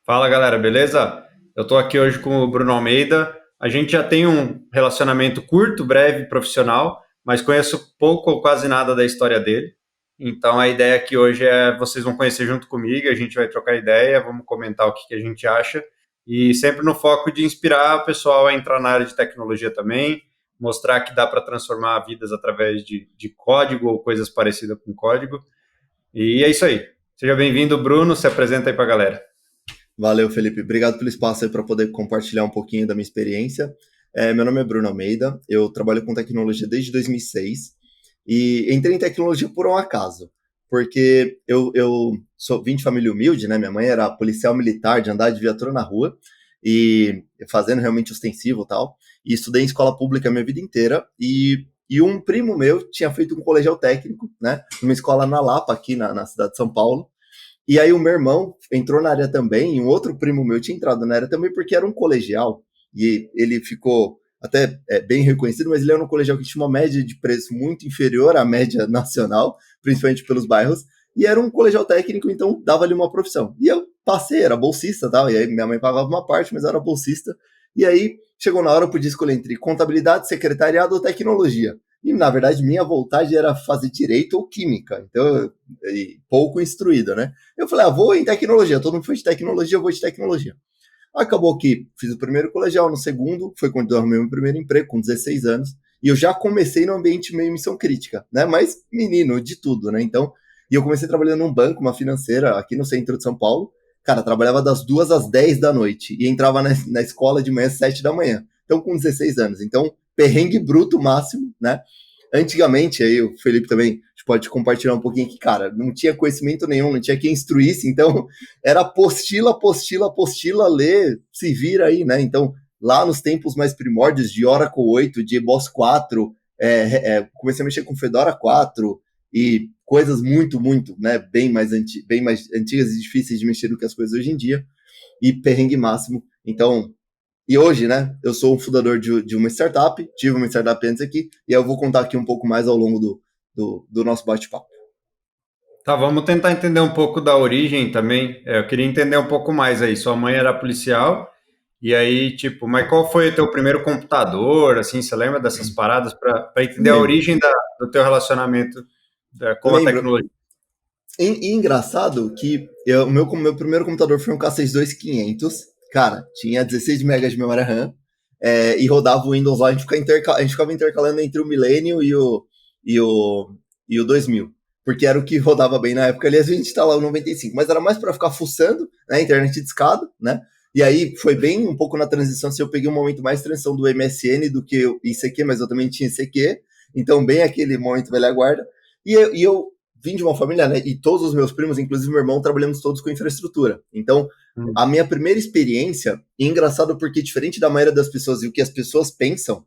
Fala galera, beleza? Eu estou aqui hoje com o Bruno Almeida. A gente já tem um relacionamento curto, breve, profissional, mas conheço pouco ou quase nada da história dele. Então a ideia aqui hoje é vocês vão conhecer junto comigo, a gente vai trocar ideia, vamos comentar o que a gente acha e sempre no foco de inspirar o pessoal a entrar na área de tecnologia também, mostrar que dá para transformar vidas através de código ou coisas parecidas com código. E é isso aí. Seja bem-vindo, Bruno. Se apresenta aí para a galera. Valeu, Felipe. Obrigado pelo espaço aí para poder compartilhar um pouquinho da minha experiência. Meu nome é Bruno Almeida, eu trabalho com tecnologia desde 2006 e entrei em tecnologia por um acaso, porque vim de família humilde, né? Minha mãe era policial militar de andar de viatura na rua e fazendo realmente ostensivo e tal, e estudei em escola pública a minha vida inteira e um primo meu tinha feito um colegial técnico, né? Numa escola na Lapa, aqui na cidade de São Paulo. E aí o meu irmão entrou na área também, e um outro primo meu tinha entrado na área também, porque era um colegial, e ele ficou até bem reconhecido, mas ele era um colegial que tinha uma média de preço muito inferior à média nacional, principalmente pelos bairros, e era um colegial técnico, então dava ali uma profissão. E eu passei, era bolsista, tal, e aí minha mãe pagava uma parte, mas eu era bolsista, e aí chegou na hora, eu podia escolher entre contabilidade, secretariado ou tecnologia. E, na verdade, minha vontade era fazer direito ou química, então, pouco instruída, né? Eu falei, vou em tecnologia, todo mundo foi de tecnologia, eu vou de tecnologia. Acabou que fiz o primeiro colegial, no segundo, foi quando eu arrumei meu primeiro emprego, com 16 anos, e eu já comecei no ambiente meio missão crítica, né? Mas menino, de tudo, né? Então, e eu comecei trabalhando num banco, uma financeira, aqui no centro de São Paulo. Cara, trabalhava das 2 às 10 da noite e entrava na escola de manhã às 7 da manhã. Então, com 16 anos. Então, perrengue bruto máximo, né? Antigamente, aí o Felipe também pode compartilhar um pouquinho que, cara, não tinha conhecimento nenhum, não tinha quem instruísse, então era apostila, apostila, apostila, ler, se vira aí, né? Então, lá nos tempos mais primórdios de Oracle 8, de EBOS 4, comecei a mexer com Fedora 4 e coisas muito, muito, né, bem mais antigas e difíceis de mexer do que as coisas hoje em dia, e perrengue máximo. Então, e hoje, né, eu sou o fundador de uma startup, tive uma startup antes aqui, e eu vou contar aqui um pouco mais ao longo do nosso bate-papo. Tá, vamos tentar entender um pouco da origem também. Eu queria entender um pouco mais aí. Sua mãe era policial, e aí, tipo, mas qual foi o teu primeiro computador, assim, você lembra dessas paradas para entender a Lembro, origem do teu relacionamento com a lembro. tecnologia? E engraçado que meu primeiro computador foi um K62 500, cara, tinha 16 MB de memória RAM, e rodava o Windows lá, a gente ficava intercalando entre o Millennium e o, e o 2000, porque era o que rodava bem na época. Aliás, a gente instalava o 95, mas era mais para ficar fuçando, né, internet de escada, né, e aí foi bem um pouco na transição, assim, eu peguei um momento mais de transição do MSN do que o ICQ, mas eu também tinha ICQ, então bem aquele momento velha guarda, e eu vim de uma família, né, e todos os meus primos, inclusive meu irmão, trabalhamos todos com infraestrutura. Então, a minha primeira experiência, e engraçado porque diferente da maioria das pessoas e o que as pessoas pensam,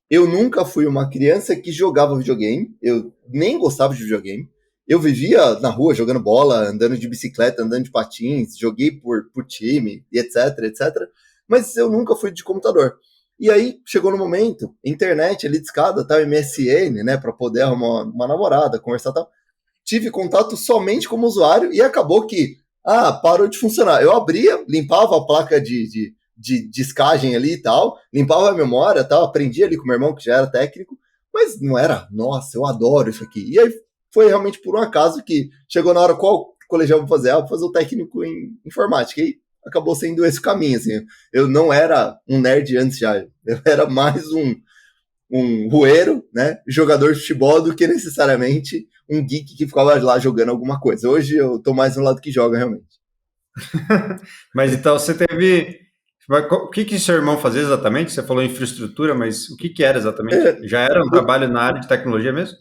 eu nunca fui uma criança que jogava videogame, eu nem gostava de videogame. Eu vivia na rua jogando bola, andando de bicicleta, andando de patins, joguei por time, e etc, etc. Mas eu nunca fui de computador. E aí chegou no momento, internet ali de escada, tal, MSN, né, para poder arrumar uma namorada, conversar tal. Tive contato somente como usuário e acabou que, parou de funcionar. Eu abria, limpava a placa de discagem ali e tal, limpava a memória e tal, aprendi ali com meu irmão, que já era técnico, mas não era, nossa, eu adoro isso aqui. E aí foi realmente por um acaso que chegou na hora qual colegial eu vou fazer? Vou fazer o técnico em informática. E acabou sendo esse caminho, assim. Eu não era um nerd antes já, eu era mais um rueiro, né, jogador de futebol, do que necessariamente um geek que ficava lá jogando alguma coisa. Hoje eu tô mais no lado que joga, realmente. Mas então você teve. O que seu irmão fazia exatamente? Você falou infraestrutura, mas o que era exatamente? É, Já era um o- trabalho na área de tecnologia mesmo?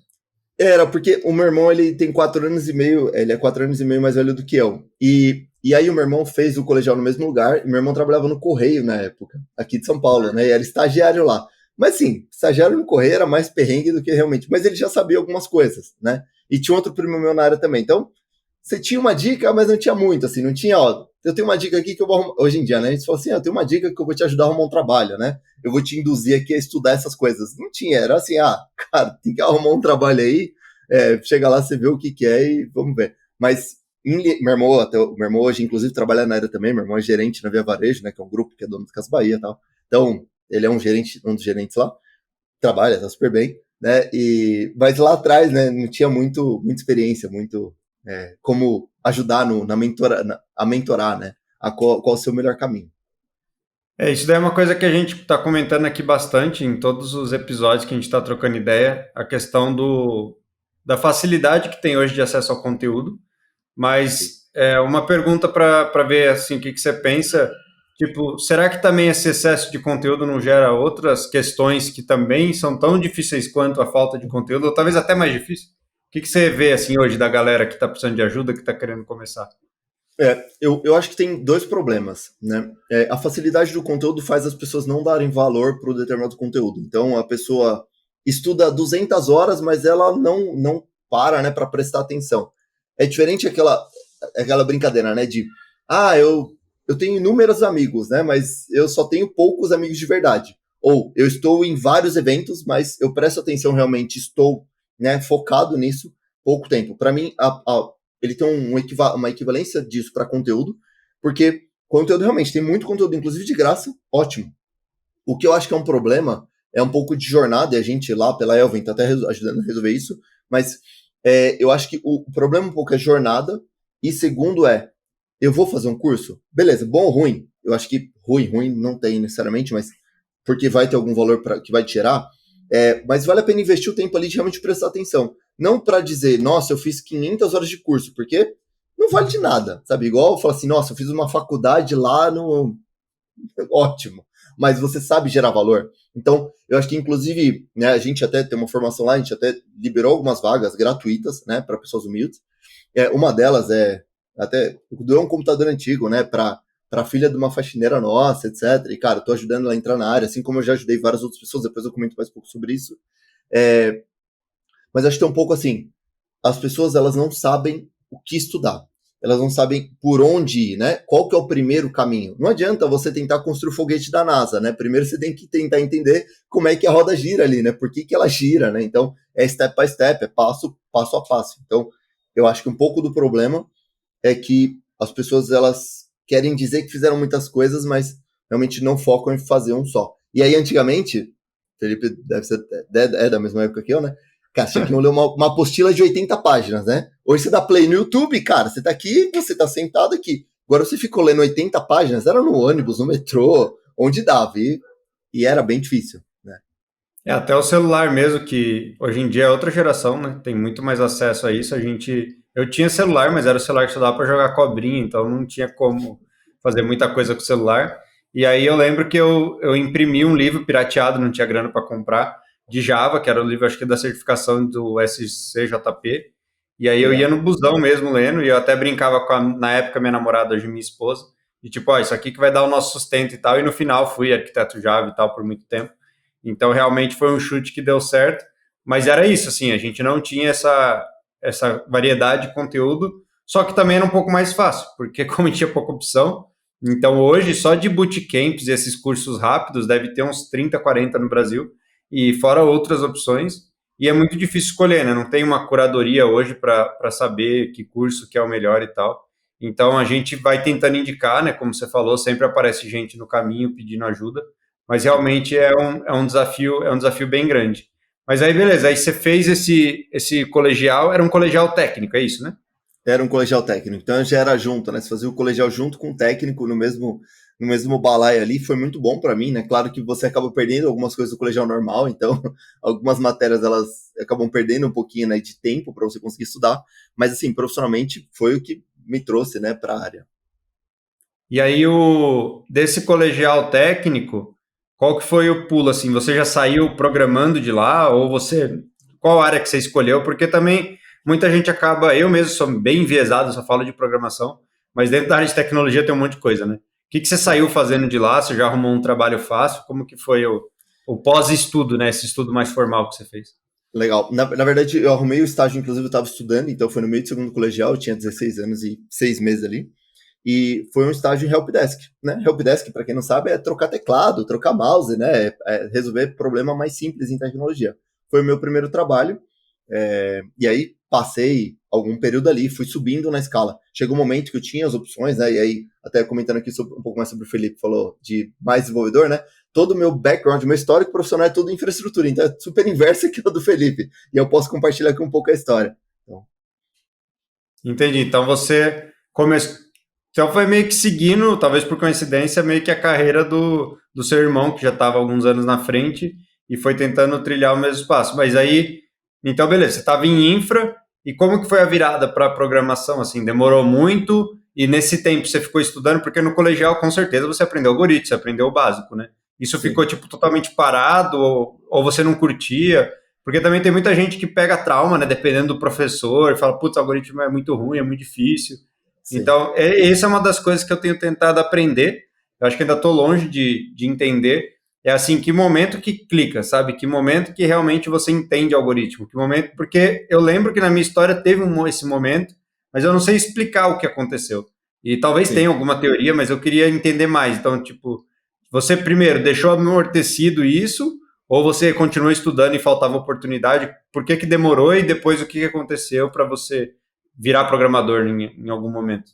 Era, porque o meu irmão, ele tem 4 anos e meio, ele é 4 anos e meio mais velho do que eu. E aí o meu irmão fez o colegial no mesmo lugar, e meu irmão trabalhava no Correio na época, aqui de São Paulo, né? E era estagiário lá. Mas sim, estagiário no Correio era mais perrengue do que realmente. Mas ele já sabia algumas coisas, né? E tinha outro primo meu na área também. Então, você tinha uma dica, mas não tinha muito, assim, não tinha, ó, eu tenho uma dica aqui que eu vou arrumar. Hoje em dia, né? A gente fala assim, eu tenho uma dica que eu vou te ajudar a arrumar um trabalho, né? Eu vou te induzir aqui a estudar essas coisas. Não tinha, era assim, cara, tem que arrumar um trabalho aí, chega lá, você vê o que é e vamos ver. Mas Meu irmão hoje, inclusive, trabalha na área também. Meu irmão é gerente na Via Varejo, né? Que é um grupo que é dono do Casas Bahia e tal. Então, ele é um dos gerentes lá. Trabalha, tá super bem, né? Mas lá atrás, né? Não tinha muita experiência, como ajudar a mentorar, né? Qual o seu melhor caminho. Isso daí é uma coisa que a gente está comentando aqui bastante em todos os episódios que a gente está trocando ideia, a questão da facilidade que tem hoje de acesso ao conteúdo. Mas uma pergunta para ver assim, o que você pensa, tipo, será que também esse excesso de conteúdo não gera outras questões que também são tão difíceis quanto a falta de conteúdo, ou talvez até mais difícil? O que você vê assim hoje da galera que está precisando de ajuda, que está querendo começar? Eu acho que tem dois problemas, né? A facilidade do conteúdo faz as pessoas não darem valor para o determinado conteúdo. Então, a pessoa estuda 200 horas, mas ela não para, né, para prestar atenção. É diferente aquela brincadeira, né, eu tenho inúmeros amigos, né, mas eu só tenho poucos amigos de verdade. Ou eu estou em vários eventos, mas eu presto atenção realmente, estou, né, focado nisso pouco tempo. Para mim, ele tem uma equivalência disso para conteúdo, porque conteúdo realmente tem muito conteúdo, inclusive de graça, ótimo. O que eu acho que é um problema é um pouco de jornada, e a gente lá pela Elvin está até ajudando a resolver isso, mas eu acho que o problema um pouco é jornada, e segundo eu vou fazer um curso? Beleza, bom ou ruim? Eu acho que ruim não tem necessariamente, mas porque vai ter algum valor que vai tirar, mas vale a pena investir o tempo ali de realmente prestar atenção. Não para dizer, nossa, eu fiz 500 horas de curso, porque não vale de nada, sabe? Igual eu falo assim, nossa, eu fiz uma faculdade lá no... Ótimo. Mas você sabe gerar valor. Então, eu acho que, inclusive, né, a gente até tem uma formação lá, a gente até liberou algumas vagas gratuitas, né, para pessoas humildes. Uma delas até doou um computador antigo, né, para filha de uma faxineira nossa, etc. E, cara, eu tô ajudando ela a entrar na área, assim como eu já ajudei várias outras pessoas, depois eu comento mais um pouco sobre isso. Mas acho que é um pouco assim, as pessoas elas não sabem o que estudar. Elas não sabem por onde ir, né? Qual que é o primeiro caminho? Não adianta você tentar construir o foguete da NASA, né? Primeiro você tem que tentar entender como é que a roda gira ali, né? Por que ela gira, né? Então, é step by step, é passo a passo. Então, eu acho que um pouco do problema é que as pessoas elas querem dizer que fizeram muitas coisas, mas realmente não focam em fazer um só. E aí, antigamente, Felipe deve ser da mesma época que eu, né? Cara, você tinha que ler uma apostila de 80 páginas, né? Hoje você dá play no YouTube, cara, você tá aqui, você tá sentado aqui. Agora você ficou lendo 80 páginas, era no ônibus, no metrô, onde dava, e era bem difícil, né? Até o celular mesmo, que hoje em dia é outra geração, né? Tem muito mais acesso a isso. Eu tinha celular, mas era o celular que só dava para jogar cobrinha, então não tinha como fazer muita coisa com o celular. E aí eu lembro que eu imprimi um livro pirateado, não tinha grana para comprar, de Java, que era o livro, acho que da certificação do SCJP. E aí eu ia no busão mesmo lendo, e eu até brincava na época, minha namorada, hoje minha esposa, e tipo, ó, isso aqui que vai dar o nosso sustento e tal. E no final fui arquiteto Java e tal por muito tempo. Então, realmente foi um chute que deu certo, mas era isso, assim, a gente não tinha essa variedade de conteúdo, só que também era um pouco mais fácil, porque como tinha pouca opção, então hoje só de bootcamps e esses cursos rápidos deve ter uns 30, 40 no Brasil, e fora outras opções, e é muito difícil escolher, né? Não tem uma curadoria hoje para saber que curso que é o melhor e tal. Então a gente vai tentando indicar, né? Como você falou, sempre aparece gente no caminho pedindo ajuda, mas realmente é um desafio bem grande. Mas aí, beleza, aí você fez esse colegial, era um colegial técnico, é isso, né? Era um colegial técnico, então já era junto, né? Você fazia o colegial junto com o técnico no mesmo balaio ali, foi muito bom para mim, né? Claro que você acaba perdendo algumas coisas do colegial normal, então algumas matérias elas acabam perdendo um pouquinho, né, de tempo para você conseguir estudar, mas assim, profissionalmente foi o que me trouxe, né, para a área. E aí, desse colegial técnico, qual que foi o pulo, assim? Você já saiu programando de lá, ou qual área que você escolheu? Porque também muita gente acaba, eu mesmo sou bem enviesado, só falo de programação, mas dentro da área de tecnologia tem um monte de coisa, né? O que você saiu fazendo de lá? Você já arrumou um trabalho fácil? Como que foi o pós-estudo, né? Esse estudo mais formal que você fez? Legal. Na verdade, eu arrumei o estágio, inclusive eu estava estudando, então foi no meio do segundo colegial, eu tinha 16 anos e 6 meses ali. E foi um estágio em helpdesk, né? Helpdesk, para quem não sabe, é trocar teclado, trocar mouse, né? Resolver problema mais simples em tecnologia. Foi o meu primeiro trabalho. E aí, passei algum período ali, fui subindo na escala. Chegou um momento que eu tinha as opções, né? E aí, até comentando aqui um pouco mais sobre o Felipe, falou de mais desenvolvedor, né? Todo o meu background, meu histórico profissional é tudo infraestrutura, então é super inverso aqui do Felipe. E eu posso compartilhar aqui um pouco a história. Então, Entendi. Então você começou. Então foi meio que seguindo, talvez por coincidência, meio que a carreira do seu irmão, que já estava alguns anos na frente, e foi tentando trilhar o mesmo espaço. Mas aí, então beleza, você estava em infra, e como que foi a virada para a programação? Assim, demorou muito, e nesse tempo você ficou estudando, porque no colegial, com certeza, você aprendeu algoritmo, você aprendeu o básico, né? Isso sim. ficou, tipo, totalmente parado, ou você não curtia? Porque também tem muita gente que pega trauma, né? Dependendo do professor, fala, putz, o algoritmo é muito ruim, é muito difícil. Sim. Então, essa é uma das coisas que eu tenho tentado aprender. Eu acho que ainda estou longe de entender. É assim, que momento que clica, sabe? Que momento que realmente você entende o algoritmo. Que momento, porque eu lembro que na minha história teve esse momento, mas eu não sei explicar o que aconteceu. E talvez tenha Sim. alguma teoria, mas eu queria entender mais. Então, tipo, você primeiro deixou amortecido isso, ou você continuou estudando e faltava oportunidade? Por que demorou e depois o que aconteceu para você virar programador em algum momento?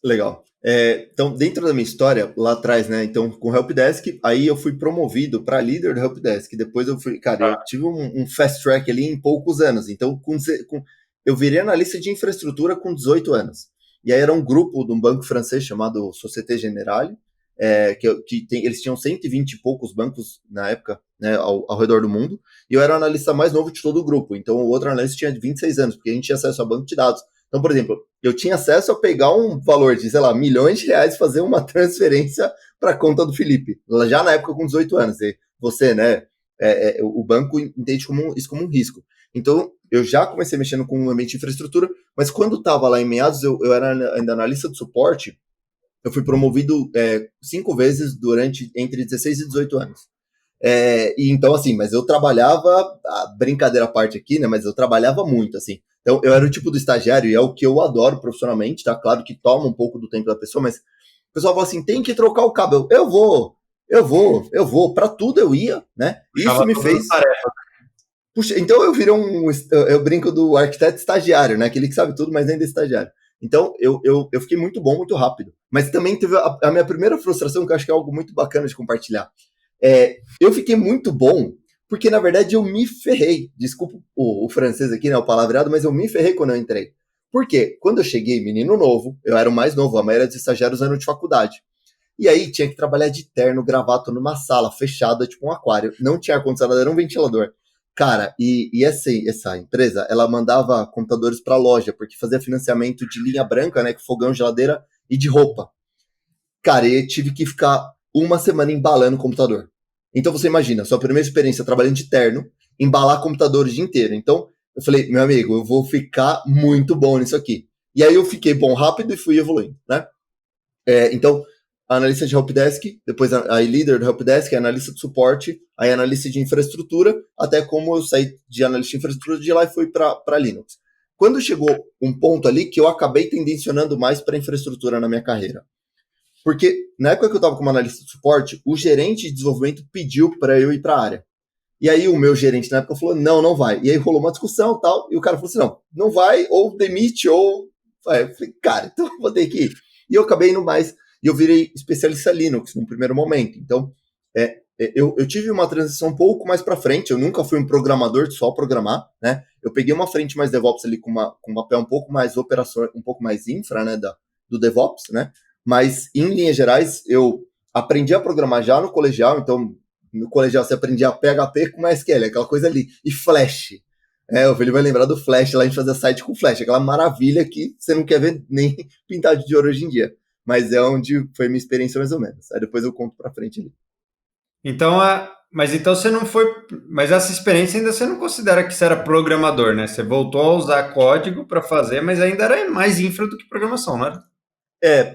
Legal. Então, dentro da minha história, lá atrás, né? Então, com o Helpdesk, aí eu fui promovido para líder do Helpdesk. Depois eu fui, cara, eu tive um fast track ali em poucos anos. Então, eu virei analista de infraestrutura com 18 anos. E aí era um grupo de um banco francês chamado Société Générale, eles tinham 120 e poucos bancos na época, né, ao redor do mundo. E eu era o analista mais novo de todo o grupo. Então, o outro analista tinha 26 anos, porque a gente tinha acesso a banco de dados. Então, por exemplo, eu tinha acesso a pegar um valor de, sei lá, milhões de reais e fazer uma transferência para a conta do Felipe, já na época com 18 anos. E você, né, o banco entende isso como um risco. Então, eu já comecei mexendo com o ambiente de infraestrutura, mas quando estava lá em meados, eu era ainda analista de suporte, eu fui promovido 5 vezes entre 16 e 18 anos. E então, assim, mas eu trabalhava, a brincadeira à parte aqui, né? Mas eu trabalhava muito, assim. Então, eu era o tipo do estagiário, e é o que eu adoro profissionalmente, tá? Claro que toma um pouco do tempo da pessoa, mas o pessoal fala assim: tem que trocar o cabo. Eu vou. Pra tudo eu ia, né? Isso Puxava me todas as fez. tarefas. Puxa, então eu virei eu brinco do arquiteto estagiário, né? Aquele que sabe tudo, mas ainda é estagiário. Então, eu fiquei muito bom, muito rápido. Mas também teve a minha primeira frustração, que eu acho que é algo muito bacana de compartilhar. Eu fiquei muito bom, porque na verdade eu me ferrei. Desculpa o francês aqui, né? O palavreado, mas eu me ferrei quando eu entrei. Por quê? Quando eu cheguei, menino novo, eu era o mais novo, a maioria dos estagiários eram de faculdade. E aí tinha que trabalhar de terno, gravata, numa sala fechada, tipo um aquário. Não tinha ar-condicionado, era um ventilador. Cara, e essa empresa, ela mandava computadores para loja, porque fazia financiamento de linha branca, né? Com fogão, geladeira e de roupa. Cara, eu tive que ficar uma semana embalando o computador. Então você imagina, sua primeira experiência trabalhando de terno, embalar computador o dia inteiro. Então eu falei, meu amigo, eu vou ficar muito bom nisso aqui. E aí eu fiquei bom rápido e fui evoluindo, né? Então, analista de helpdesk, depois aí líder do helpdesk, analista de suporte, aí analista de infraestrutura, até como eu saí de analista de infraestrutura de lá e fui para Linux. Quando chegou um ponto ali que eu acabei tendencionando mais para infraestrutura na minha carreira. Porque na época que eu estava como analista de suporte, o gerente de desenvolvimento pediu para eu ir para a área. E aí o meu gerente na época falou, não vai. E aí rolou uma discussão e tal, e o cara falou assim, não vai, ou demite, ou... Eu falei, cara, então eu vou ter que ir. E eu acabei indo mais, e eu virei especialista Linux no primeiro momento. Então, eu tive uma transição um pouco mais para frente, eu nunca fui um programador de só programar, né? Eu peguei uma frente mais DevOps ali com um papel um pouco mais operação, um pouco mais infra, né, do DevOps, né? Mas, em linhas gerais, eu aprendi a programar já no colegial, então, no colegial você aprendia PHP com MySQL, aquela coisa ali, e Flash. O Felipe vai lembrar do Flash, lá a gente fazia site com Flash, aquela maravilha que você não quer ver nem pintado de ouro hoje em dia. Mas é onde foi minha experiência mais ou menos. Aí depois eu conto pra frente ali. Então, mas então você não foi. Mas essa experiência ainda você não considera que você era programador, né? Você voltou a usar código para fazer, mas ainda era mais infra do que programação, não era?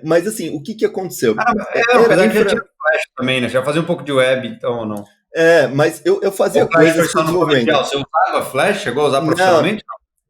Mas assim, o que aconteceu? Era Apesar que já tinha infra, Flash também, né? Já fazia um pouco de web, então ou não? mas eu Ou fazia o Flash foi coisas com só no colegial? desenvolvimento. Você usava Flash? Chegou a usar Não, profissionalmente?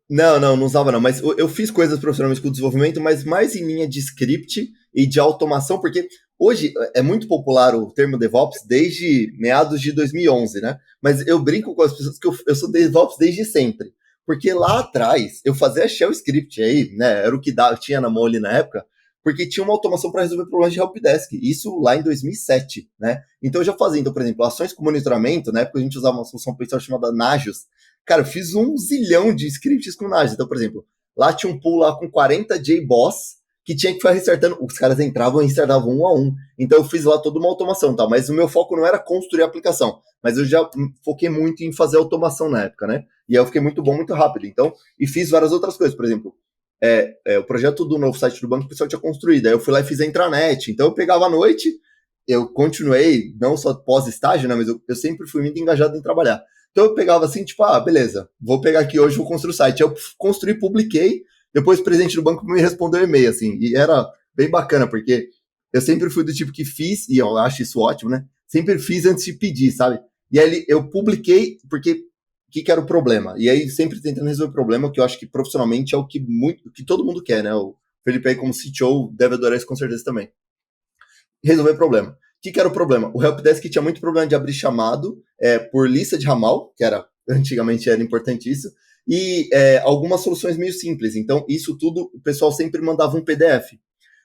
não usava não, mas eu fiz coisas profissionalmente com desenvolvimento, mas mais em linha de script e de automação, porque hoje é muito popular o termo DevOps desde meados de 2011, né? Mas eu brinco com as pessoas que eu sou DevOps desde sempre, Porque lá atrás eu fazia shell script aí, né? Era o que tinha na mão ali na época, porque tinha uma automação para resolver problemas de helpdesk. Isso lá em 2007, né? Então eu já fazia, então, por exemplo, ações com monitoramento, na época a gente usava uma solução open chamada Nagios. Cara, eu fiz um zilhão de scripts com Nagios. Então, por exemplo, lá tinha um pool lá com 40 JBoss que tinha que ficar restartando. Os caras entravam e restartavam um a um. Então eu fiz lá toda uma automação, tá? Mas o meu foco não era construir a aplicação, mas eu já foquei muito em fazer automação na época, né? E aí eu fiquei muito bom, muito rápido. Então, e fiz várias outras coisas, por exemplo, o projeto do novo site do banco o pessoal tinha construído. Aí eu fui lá e fiz a intranet. Então eu pegava à noite, eu continuei, não só pós-estágio, né? Mas eu sempre fui muito engajado em trabalhar. Então eu pegava assim, tipo, beleza, vou pegar aqui hoje, vou construir o site. Eu construí, publiquei, depois o presidente do banco me respondeu e-mail, assim, e era bem bacana, porque eu sempre fui do tipo que fiz, e eu acho isso ótimo, né? Sempre fiz antes de pedir, sabe? E aí eu publiquei, porque o que era o problema? E aí sempre tentando resolver o problema, que eu acho que profissionalmente é o que todo mundo quer, né? O Felipe aí como CTO deve adorar isso com certeza também. Resolver problema. O que era o problema? O Helpdesk tinha muito problema de abrir chamado por lista de ramal, que antigamente era importante isso, e algumas soluções meio simples. Então, isso tudo, o pessoal sempre mandava um PDF.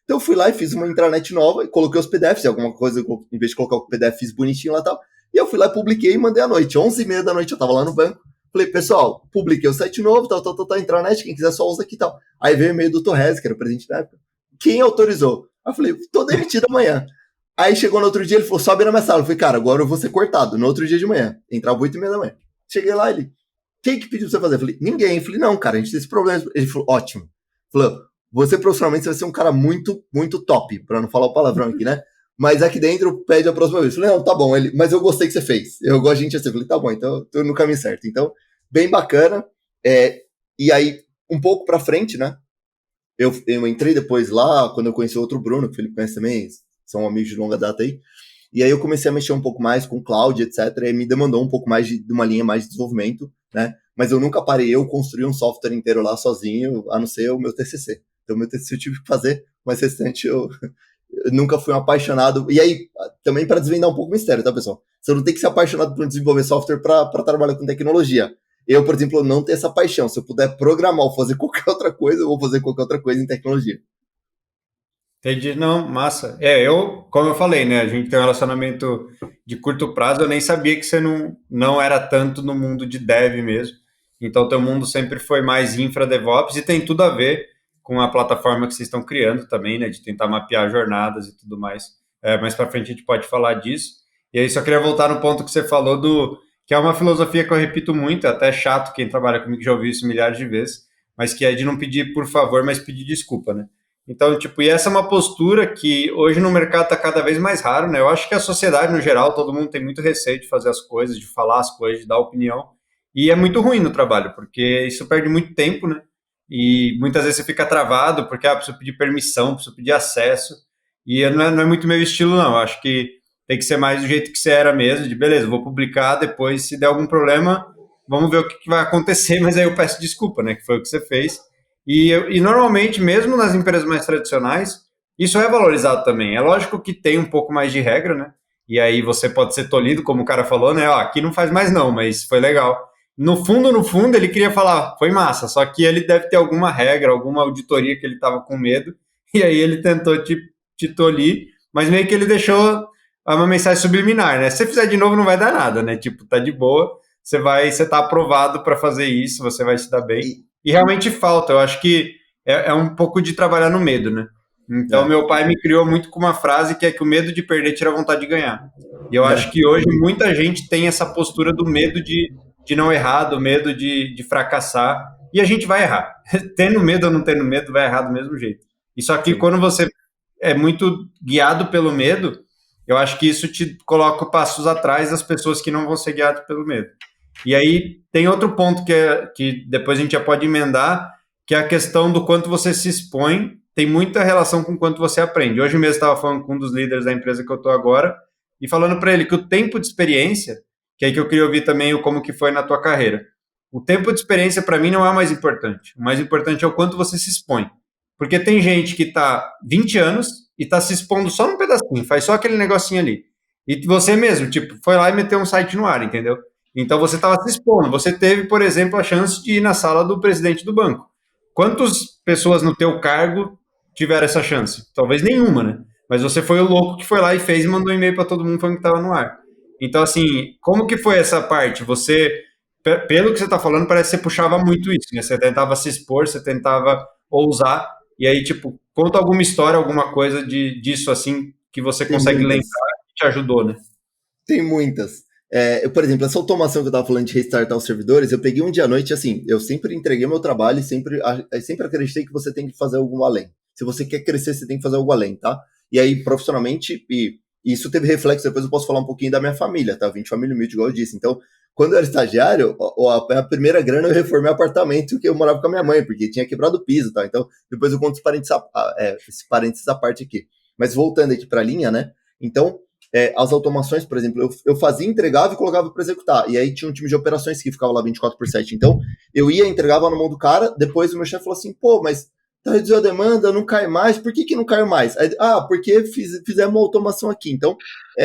Então, eu fui lá e fiz uma intranet nova e coloquei os PDFs, alguma coisa, em vez de colocar o PDF, fiz bonitinho lá e tal. E eu fui lá, publiquei e mandei à noite. 11h30 da noite eu tava lá no banco. Falei, pessoal, publiquei o site novo, tal, intranet, quem quiser só usa aqui e tal. Aí veio o e-mail do Torres, que era o presidente da época. Quem autorizou? Aí eu falei, tô demitido amanhã. Aí chegou no outro dia, ele falou, sobe na minha sala. Eu falei, cara, agora eu vou ser cortado. No outro dia de manhã. Entrava 8h30 da manhã. Cheguei lá, ele, quem que pediu pra você fazer? Eu falei, ninguém. Eu falei, não, cara, a gente tem esse problema. Ele falou, ótimo. Falou, você profissionalmente você vai ser um cara muito, muito top, pra não falar o palavrão aqui, né? Mas aqui dentro pede a próxima vez. Eu falei, não, tá bom. Ele, mas eu gostei que você fez. Eu gosto de gente assim. Eu falei, tá bom, então eu tô no caminho certo. Então, bem bacana. E aí, um pouco pra frente, né? Eu entrei depois lá, quando eu conheci outro Bruno, que o Felipe conhece também, são amigos de longa data aí. E aí eu comecei a mexer um pouco mais com cloud, etc. E me demandou um pouco mais de uma linha mais de desenvolvimento, né? Mas eu nunca parei, eu construí um software inteiro lá sozinho, a não ser o meu TCC. Então, meu TCC eu tive que fazer, mas restante eu nunca fui um apaixonado. E aí, também para desvendar um pouco o mistério, tá, pessoal? Você não tem que ser apaixonado por desenvolver software para trabalhar com tecnologia. Eu, por exemplo, não tenho essa paixão. Se eu puder programar ou fazer qualquer outra coisa, eu vou fazer qualquer outra coisa em tecnologia. Entendi, não, massa. Como eu falei, né, a gente tem um relacionamento de curto prazo, eu nem sabia que você não era tanto no mundo de dev mesmo. Então, teu mundo sempre foi mais infra DevOps e tem tudo a ver com a plataforma que vocês estão criando também, né, de tentar mapear jornadas e tudo mais. Mais para frente a gente pode falar disso. E aí, só queria voltar no ponto que você falou que é uma filosofia que eu repito muito, é até chato quem trabalha comigo já ouviu isso milhares de vezes, mas que é de não pedir por favor, mas pedir desculpa, né? Então, tipo, e essa é uma postura que hoje no mercado está cada vez mais raro, né? Eu acho que a sociedade, no geral, todo mundo tem muito receio de fazer as coisas, de falar as coisas, de dar opinião. E é muito ruim no trabalho, porque isso perde muito tempo, né? E muitas vezes você fica travado, porque preciso pedir permissão, preciso pedir acesso. E não é muito meu estilo, não. Eu acho que tem que ser mais do jeito que você era mesmo, de beleza, vou publicar, depois, se der algum problema, vamos ver o que vai acontecer, mas aí eu peço desculpa, né? Que foi o que você fez. E normalmente, mesmo nas empresas mais tradicionais, isso é valorizado também. É lógico que tem um pouco mais de regra, né? E aí você pode ser tolhido, como o cara falou, né? Ó, aqui não faz mais não, mas foi legal. No fundo, ele queria falar, foi massa, só que ele deve ter alguma regra, alguma auditoria que ele estava com medo, e aí ele tentou te tolir, mas meio que ele deixou uma mensagem subliminar, né? Se você fizer de novo, não vai dar nada, né? Tipo, tá de boa, você tá aprovado para fazer isso, você vai se dar bem. E realmente falta, eu acho que é um pouco de trabalhar no medo, né? Então, meu pai me criou muito com uma frase que é que o medo de perder tira a vontade de ganhar. E eu acho que hoje muita gente tem essa postura do medo de não errar, do medo de fracassar, e a gente vai errar. Tendo medo ou não tendo medo, vai errar do mesmo jeito. E só que quando você é muito guiado pelo medo, eu acho que isso te coloca passos atrás das pessoas que não vão ser guiadas pelo medo. E aí tem outro ponto que depois a gente já pode emendar, que é a questão do quanto você se expõe, tem muita relação com o quanto você aprende. Hoje mesmo estava falando com um dos líderes da empresa que eu estou agora, e falando para ele que o tempo de experiência, que é aí que eu queria ouvir também como que foi na tua carreira, o tempo de experiência para mim não é o mais importante. O mais importante é o quanto você se expõe. Porque tem gente que está 20 anos e está se expondo só num pedacinho, faz só aquele negocinho ali. E você mesmo, tipo, foi lá e meteu um site no ar, entendeu? Então você estava se expondo. Você teve, por exemplo, a chance de ir na sala do presidente do banco. Quantas pessoas no teu cargo tiveram essa chance? Talvez nenhuma, né? Mas você foi o louco que foi lá e fez e mandou um e-mail para todo mundo falando que estava no ar. Então, assim, como que foi essa parte? Pelo que você está falando, parece que você puxava muito isso, né? Você tentava se expor, você tentava ousar, e aí, tipo, conta alguma história, alguma coisa disso, assim, que você Tem consegue lembrar muitas. que te ajudou, né? Tem muitas. Por exemplo, essa automação que eu estava falando de restartar os servidores, eu peguei um dia à noite, assim, eu sempre entreguei meu trabalho e sempre acreditei que você tem que fazer algo além. Se você quer crescer, você tem que fazer algo além, tá? E aí, profissionalmente, e isso teve reflexo, depois eu posso falar um pouquinho da minha família, tá? Eu vim de família humilde, igual eu disse. Então, quando eu era estagiário, a primeira grana eu reformei apartamento que eu morava com a minha mãe, porque tinha quebrado o piso, tá? Então, depois eu conto esse parênteses à parte aqui. Mas voltando aqui para a linha, né? Então, as automações, por exemplo, eu fazia, entregava e colocava para executar. E aí tinha um time de operações que ficava lá 24/7. Então, eu ia, entregava na mão do cara, depois o meu chefe falou assim, pô, mas tá reduzindo a demanda, não cai mais, por que não caiu mais? Aí, porque fizemos uma automação aqui. Então,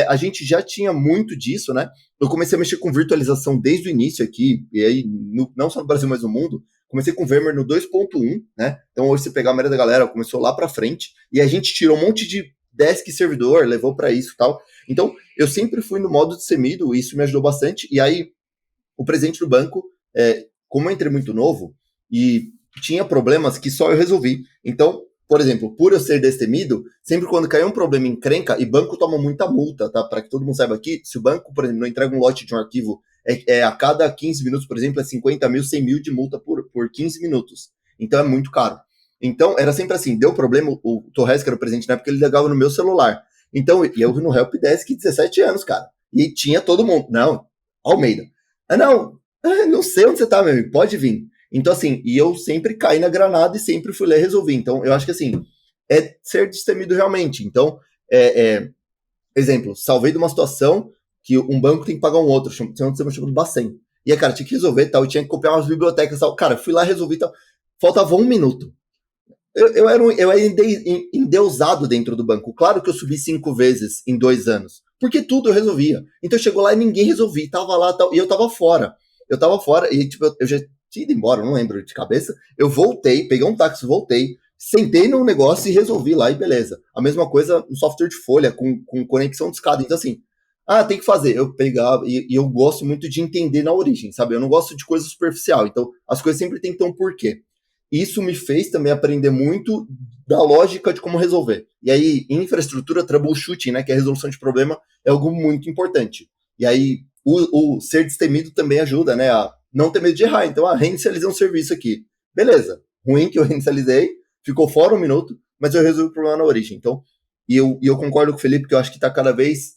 a gente já tinha muito disso, né? Eu comecei a mexer com virtualização desde o início aqui, e aí, não só no Brasil, mas no mundo. Comecei com o VMware no 2.1, né? Então, hoje, você pegar a maioria da galera, começou lá para frente, e a gente tirou um monte de desk servidor, levou para isso e tal. Então, eu sempre fui no modo de semido, e isso me ajudou bastante. E aí, o presidente do banco, como eu entrei muito novo, e tinha problemas que só eu resolvi. Então, por exemplo, por eu ser destemido, sempre quando caiu um problema em encrenca, e banco toma muita multa, tá? Para que todo mundo saiba aqui, se o banco, por exemplo, não entrega um lote de um arquivo, a cada 15 minutos, por exemplo, é 50 mil, 100 mil de multa por 15 minutos. Então é muito caro. Então, era sempre assim, deu problema, o Torres, que era o presidente na época, ele ligava no meu celular. Então, e eu no Helpdesk 17 anos, cara. E tinha todo mundo. Não, Almeida. Não, não sei onde você tá, meu amigo, pode vir. Então, assim, e eu sempre caí na granada e sempre fui lá e resolvi. Então, eu acho que, assim, é ser destemido realmente. Então, exemplo, salvei de uma situação que um banco tem que pagar um outro, chama de Bacen. E aí, cara, tinha que resolver tal, eu tinha que copiar umas bibliotecas tal. Cara, fui lá, resolvi tal. Faltava 1 minuto. Eu era endeusado dentro do banco. Claro que eu subi 5 vezes em 2 anos. Porque tudo eu resolvia. Então chegou lá e ninguém resolvia. Tava lá tal, e eu tava fora. Eu tava fora e tipo, eu já tinha ido embora, não lembro de cabeça. Eu voltei, peguei um táxi, voltei, sentei no negócio e resolvi lá e beleza. A mesma coisa no software de folha, com conexão de escada. Então assim, tem que fazer. Eu pegava, e eu gosto muito de entender na origem, sabe? Eu não gosto de coisa superficial. Então as coisas sempre tem que ter um porquê. Isso me fez também aprender muito da lógica de como resolver. E aí, em infraestrutura, troubleshooting, né, que é a resolução de problema, é algo muito importante. E aí, o ser destemido também ajuda, né, a não ter medo de errar. Então, reinicializei um serviço aqui. Beleza, ruim que eu reinicializei, ficou fora 1 minuto, mas eu resolvi o problema na origem. Então, e eu concordo com o Felipe que eu acho que está cada vez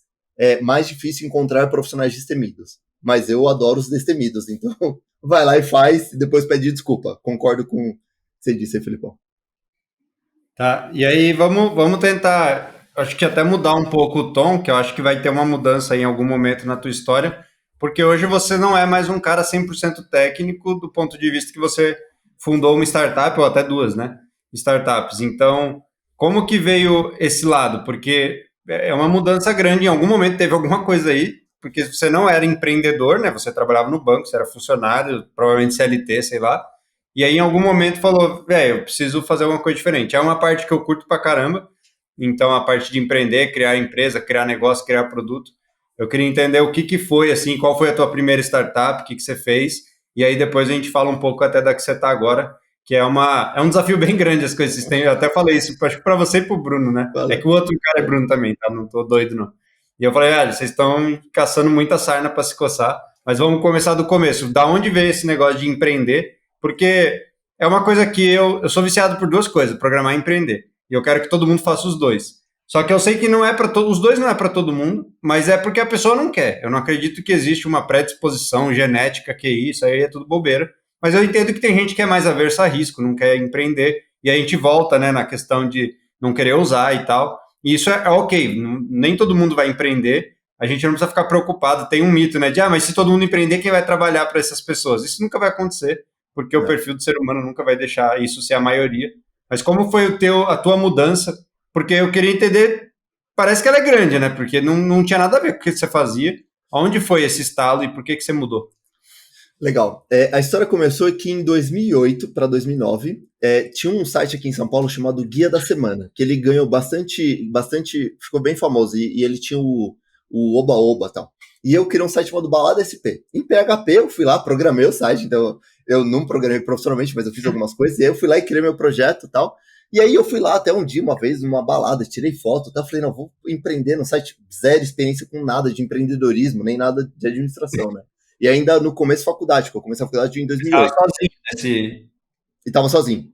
mais difícil encontrar profissionais destemidos. Mas eu adoro os destemidos, então vai lá e faz, e depois pede desculpa. Concordo com o que você disse, Felipão. Tá, e aí vamos tentar, acho que até mudar um pouco o tom, que eu acho que vai ter uma mudança em algum momento na tua história, porque hoje você não é mais um cara 100% técnico do ponto de vista que você fundou uma startup, ou até duas, né? Startups. Então, como que veio esse lado? Porque é uma mudança grande, em algum momento teve alguma coisa aí, porque você não era empreendedor, né? Você trabalhava no banco, você era funcionário, provavelmente CLT, sei lá, e aí, em algum momento, falou: velho, eu preciso fazer alguma coisa diferente. É uma parte que eu curto pra caramba. Então, a parte de empreender, criar empresa, criar negócio, criar produto. Eu queria entender o que que foi, assim, qual foi a tua primeira startup, o que que você fez. E aí, depois a gente fala um pouco até da que você está agora, que é um desafio bem grande as coisas que vocês têm. Eu até falei isso, acho que para você e para o Bruno, né? É Valeu. que o outro cara é Bruno também, tá? Não tô doido, não. E eu falei: velho, vocês estão caçando muita sarna para se coçar, mas vamos começar do começo. Da onde veio esse negócio de empreender? Porque é uma coisa que eu sou viciado por duas coisas, programar e empreender. E eu quero que todo mundo faça os dois. Só que eu sei que não é para todos, os dois não é para todo mundo, mas é porque a pessoa não quer. Eu não acredito que existe uma predisposição genética que isso aí é tudo bobeira. Mas eu entendo que tem gente que é mais aversa a risco, não quer empreender, e a gente volta, né, na questão de não querer usar e tal. E isso é ok, nem todo mundo vai empreender, a gente não precisa ficar preocupado. Tem um mito, né, de mas se todo mundo empreender, quem vai trabalhar para essas pessoas? Isso nunca vai acontecer, porque o É. perfil do ser humano nunca vai deixar isso ser a maioria. Mas como foi a tua mudança? Porque eu queria entender, parece que ela é grande, né? Porque não tinha nada a ver com o que você fazia. Aonde foi esse estalo e por que você mudou? Legal. A história começou aqui em 2008 para 2009. Tinha um site aqui em São Paulo chamado Guia da Semana, que ele ganhou bastante, ficou bem famoso, e ele tinha o Oba-Oba e tal. E eu criei um site chamado Balada SP. Em PHP eu fui lá, programei o site, então eu não programei profissionalmente, mas eu fiz algumas coisas, e aí eu fui lá e criei meu projeto e tal. E aí eu fui lá até um dia, uma vez, numa balada, tirei foto, tá? Falei, não, vou empreender no site, zero experiência com nada de empreendedorismo, nem nada de administração, né? E ainda no começo da faculdade, porque eu comecei a faculdade em Você estava 2008. sozinho nesse. E tava sozinho.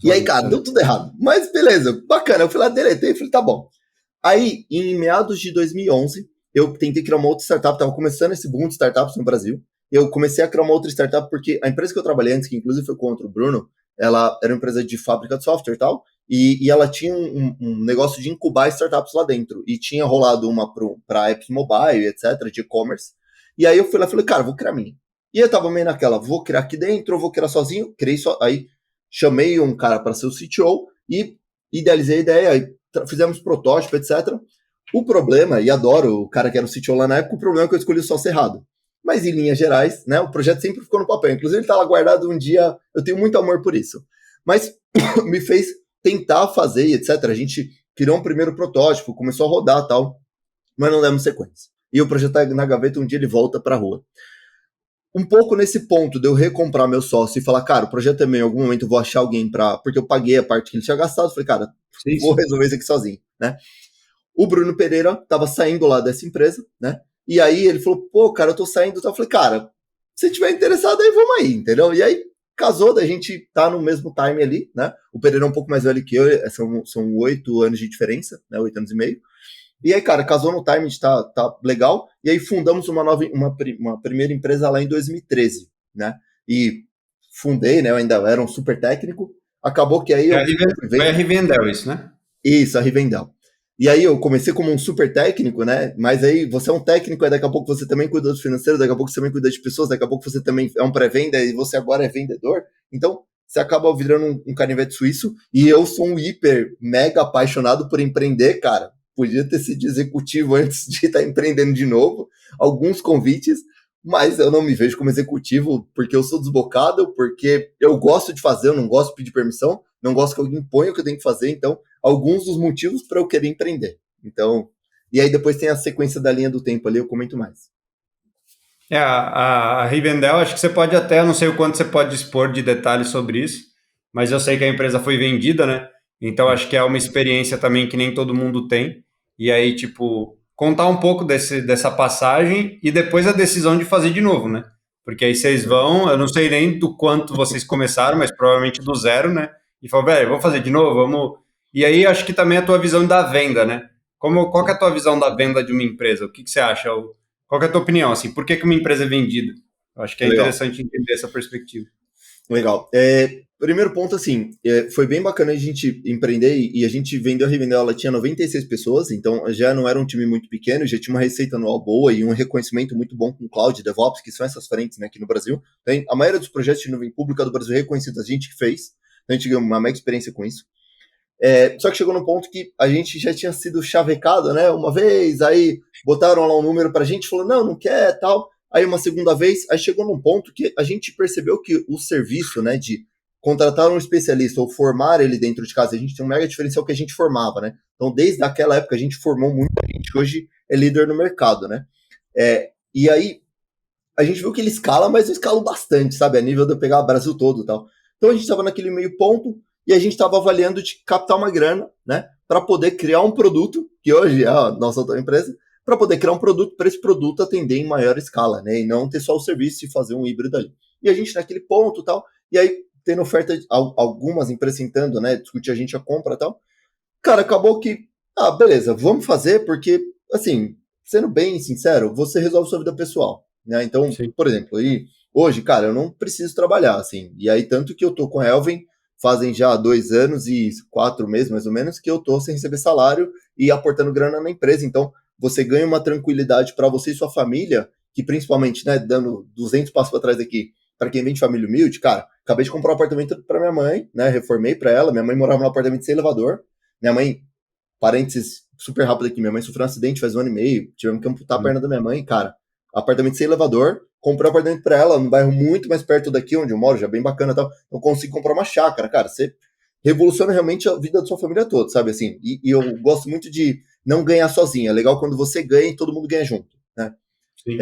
E aí, cara, deu Sozinho. tudo errado. Mas beleza, bacana. Eu fui lá, deletei, falei, tá bom. Aí, em meados de 2011, eu tentei criar uma outra startup, tava começando esse boom de startups no Brasil. Eu comecei a criar uma outra startup porque a empresa que eu trabalhei antes, que inclusive foi contra o Bruno, ela era uma empresa de fábrica de software e tal, e ela tinha um negócio de incubar startups lá dentro. E tinha rolado uma para apps mobile, etc., de e-commerce. E aí eu fui lá e falei, cara, vou criar a minha. E eu tava meio naquela, vou criar aqui dentro, ou vou criar sozinho. Criei só, aí chamei um cara para ser o CTO e idealizei a ideia, aí fizemos protótipo, etc. O problema, e adoro o cara que era o CTO lá na época, o problema é que eu escolhi o sócio errado. Mas em linhas gerais, né, o projeto sempre ficou no papel. Inclusive ele tá lá guardado um dia, eu tenho muito amor por isso. Mas me fez tentar fazer, etc. A gente criou um primeiro protótipo, começou a rodar e tal, mas não demos sequência. E o projeto tá na gaveta, um dia ele volta pra rua. Um pouco nesse ponto de eu recomprar meu sócio e falar, cara, o projeto é meu, em algum momento eu vou achar alguém para, porque eu paguei a parte que ele tinha gastado, falei, cara, Sim, vou sim. resolver isso aqui sozinho, né? O Bruno Pereira estava saindo lá dessa empresa, né? E aí ele falou, pô, cara, eu tô saindo, eu falei, cara, se tiver interessado aí, vamos aí, entendeu? E aí casou, da gente tá no mesmo time ali, né? O Pereira é um pouco mais velho que eu, são 8 anos de diferença, né? 8 anos e meio. E aí, cara, casou no time, tá legal. E aí fundamos uma primeira empresa lá em 2013, né? E fundei, né? Eu ainda era um super técnico. Acabou que aí eu Foi a Rivendell isso, né? isso, a Rivendell. E aí eu comecei como um super técnico, né? Mas aí você é um técnico, aí daqui a pouco você também cuida do financeiro, daqui a pouco você também cuida de pessoas, daqui a pouco você também é um pré-venda e você agora é vendedor. Então, você acaba virando um canivete suíço. E eu sou um hiper, mega apaixonado por empreender, cara. Podia ter sido executivo antes de estar empreendendo de novo. Alguns convites, mas eu não me vejo como executivo porque eu sou desbocado, porque eu gosto de fazer, eu não gosto de pedir permissão, não gosto que alguém imponha o que eu tenho que fazer. Então, alguns dos motivos para eu querer empreender. Então, e aí depois tem a sequência da linha do tempo ali, eu comento mais. A Rivendell, acho que você pode até, não sei o quanto você pode expor de detalhes sobre isso, mas eu sei que a empresa foi vendida, né? Então acho que é uma experiência também que nem todo mundo tem. E aí, tipo, contar um pouco dessa passagem e depois a decisão de fazer de novo, né? Porque aí vocês vão, eu não sei nem do quanto vocês começaram, mas provavelmente do zero, né? E falam, velho, vamos fazer de novo, vamos. E aí acho que também a tua visão da venda, né? Qual que é a tua visão da venda de uma empresa? O que que você acha? Qual que é a tua opinião? Assim, por que uma empresa é vendida? Eu acho que é Legal. interessante entender essa perspectiva. Legal. Primeiro ponto, assim, foi bem bacana a gente empreender e a gente vendeu a Rivendell, ela tinha 96 pessoas, então já não era um time muito pequeno, já tinha uma receita anual boa e um reconhecimento muito bom com Cloud e DevOps, que são essas frentes, né, aqui no Brasil. Tem a maioria dos projetos de nuvem pública do Brasil reconhecidos, a gente que fez, então a gente ganhou uma mega experiência com isso. Só que chegou num ponto que a gente já tinha sido chavecado, né? Uma vez, aí botaram lá um número pra gente, falou, não quer, tal. Aí uma segunda vez, aí chegou num ponto que a gente percebeu que o serviço, né, de contratar um especialista ou formar ele dentro de casa, a gente tem um mega diferencial que a gente formava, né? Então, desde aquela época, a gente formou muita gente que hoje é líder no mercado, né? E aí, a gente viu que ele escala, mas eu escalo bastante, sabe? A nível de eu pegar o Brasil todo e tal. Então a gente estava naquele meio ponto e a gente estava avaliando de captar uma grana, né? Para poder criar um produto, que hoje é a nossa outra empresa, para poder criar um produto para esse produto atender em maior escala, né? E não ter só o serviço e fazer um híbrido ali. E a gente naquele ponto e tal, e aí tendo oferta, algumas empresas tentando, né? Discutir a gente a compra e tal. Cara, acabou que, beleza, vamos fazer, porque, assim, sendo bem sincero, você resolve sua vida pessoal, né? Então, Sim. por exemplo, hoje, cara, eu não preciso trabalhar, assim, e aí tanto que eu tô com a Elvin, fazem já 2 anos e 4 meses, mais ou menos, que eu tô sem receber salário e aportando grana na empresa, então você ganha uma tranquilidade para você e sua família, que principalmente, né, dando 200 passos para trás aqui, para quem vem de família humilde, cara, acabei de comprar um apartamento para minha mãe, né, reformei para ela, minha mãe morava num apartamento sem elevador, minha mãe, parênteses, super rápido aqui. Minha mãe sofreu um acidente faz 1 ano e meio, tivemos que amputar a perna da minha mãe, cara. Apartamento sem elevador, comprei um apartamento pra ela, num bairro muito mais perto daqui onde eu moro, já bem bacana e tal. Eu consigo comprar uma chácara, cara. Você revoluciona realmente a vida da sua família toda, sabe assim? E eu gosto muito de não ganhar sozinho. É legal quando você ganha e todo mundo ganha junto, né? Sim.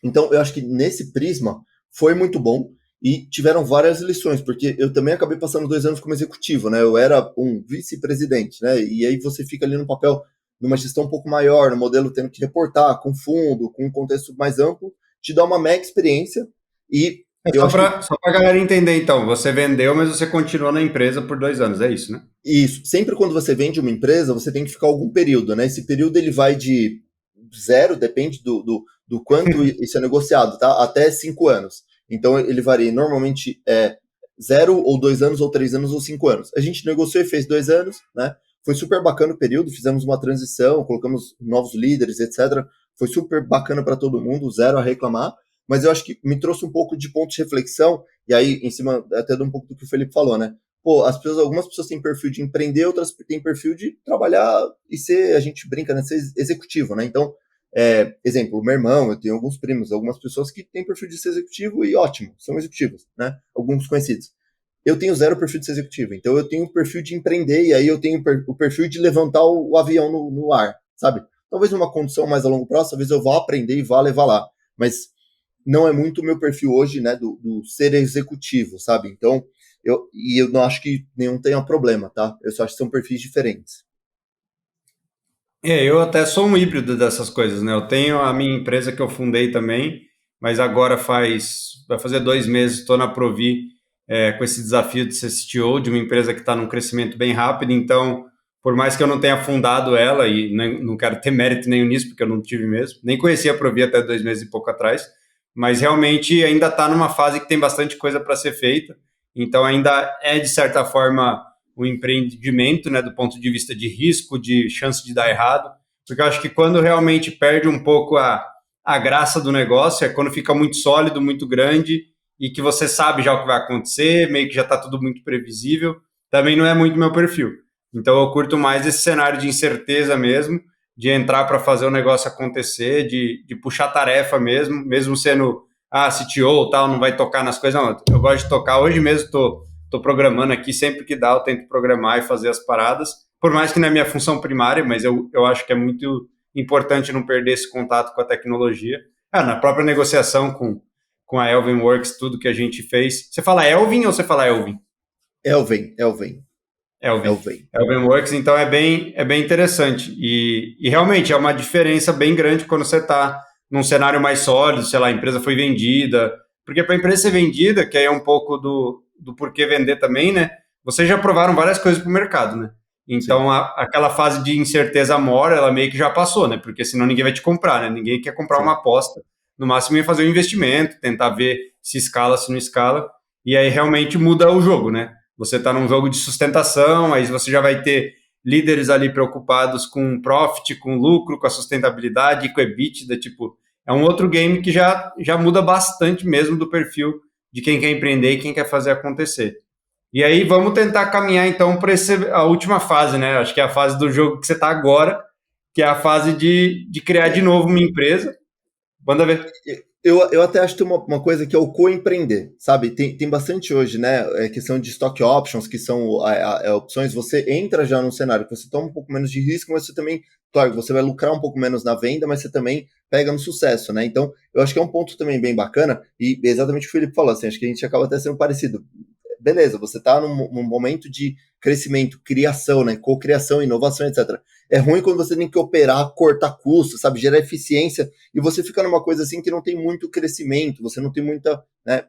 Então, eu acho que nesse prisma foi muito bom e tiveram várias lições, porque eu também acabei passando 2 anos como executivo, né? Eu era um vice-presidente, né? E aí você fica ali no papel, numa gestão um pouco maior, no modelo tendo que reportar com fundo, com um contexto mais amplo, te dá uma mega experiência e eu Só acho que para a galera entender, então, você vendeu, mas você continuou na empresa por 2 anos, é isso, né? isso, sempre quando você vende uma empresa, você tem que ficar algum período, né? Esse período ele vai de zero, depende do quanto isso é negociado, tá? Até 5 anos. Então ele varia. Normalmente 0 ou 2 anos, ou 3 anos, ou 5 anos. A gente negociou e fez 2 anos, né? Foi super bacana o período, fizemos uma transição, colocamos novos líderes, etc. Foi super bacana para todo mundo, zero a reclamar. Mas eu acho que me trouxe um pouco de ponto de reflexão, e aí, em cima até de um pouco do que o Felipe falou, né? Pô, algumas pessoas têm perfil de empreender, outras têm perfil de trabalhar e ser, a gente brinca, né? Ser executivo, né? Então, exemplo, meu irmão, eu tenho alguns primos, algumas pessoas que têm perfil de ser executivo e ótimo, são executivos, né? Alguns conhecidos. Eu tenho zero perfil de ser executivo, então eu tenho o perfil de empreender e aí eu tenho o perfil de levantar o avião no ar, sabe? Talvez numa condição mais a longo prazo, talvez eu vá aprender e vá levar lá, mas não é muito o meu perfil hoje, né, do ser executivo, sabe? Então, eu não acho que nenhum tenha problema, tá? Eu só acho que são perfis diferentes. Eu até sou um híbrido dessas coisas, né? Eu tenho a minha empresa que eu fundei também, mas agora vai fazer 2 meses, estou na Provi, com esse desafio de ser CTO de uma empresa que está num crescimento bem rápido, então, por mais que eu não tenha fundado ela, e não quero ter mérito nenhum nisso, porque eu não tive mesmo, nem conhecia a Provi até 2 meses e pouco atrás, mas realmente ainda está numa fase que tem bastante coisa para ser feita, então ainda é, de certa forma, o empreendimento, né, do ponto de vista de risco, de chance de dar errado, porque eu acho que quando realmente perde um pouco a graça do negócio é quando fica muito sólido, muito grande e que você sabe já o que vai acontecer, meio que já está tudo muito previsível, também não é muito meu perfil. Então eu curto mais esse cenário de incerteza mesmo, de entrar para fazer o negócio acontecer, de puxar tarefa mesmo, mesmo sendo CTO tal, não vai tocar nas coisas, não, eu gosto de tocar, hoje mesmo estou programando aqui, sempre que dá eu tento programar e fazer as paradas, por mais que não é minha função primária, mas eu acho que é muito importante não perder esse contato com a tecnologia. Na própria negociação com a Elvin Works, tudo que a gente fez. Você fala Elvin ou você fala Elvin? Elvin. Elvin. Elvin Works, então é bem interessante. E realmente é uma diferença bem grande quando você está num cenário mais sólido, sei lá, a empresa foi vendida. Porque para a empresa ser vendida, que aí é um pouco do porquê vender também, né? Vocês já provaram várias coisas para o mercado, né? Então, aquela fase de incerteza mora, ela meio que já passou, né? Porque senão ninguém vai te comprar, né? Ninguém quer comprar uma Sim. aposta. No máximo, ia fazer um investimento, tentar ver se escala, se não escala. E aí realmente muda o jogo, né? Você está num jogo de sustentação, aí você já vai ter líderes ali preocupados com profit, com lucro, com a sustentabilidade, com EBITDA, tipo, é um outro game que já muda bastante mesmo do perfil de quem quer empreender e quem quer fazer acontecer. E aí vamos tentar caminhar então para a última fase, né? Acho que é a fase do jogo que você está agora, que é a fase de criar de novo uma empresa. Manda ver. Eu até acho que tem uma coisa que é o co-empreender, sabe? Tem bastante hoje, né? Questão de stock options, que são opções. Você entra já num cenário que você toma um pouco menos de risco, mas você também, claro, você vai lucrar um pouco menos na venda, mas você também pega no sucesso, né? Então, eu acho que é um ponto também bem bacana, e exatamente o que o Felipe falou, assim, acho que a gente acaba até sendo parecido. Beleza, você está num momento de crescimento, criação, né? Cocriação, inovação, etc. É ruim quando você tem que operar, cortar custos, sabe? Gerar eficiência, e você fica numa coisa assim que não tem muito crescimento, você não tem muita, né?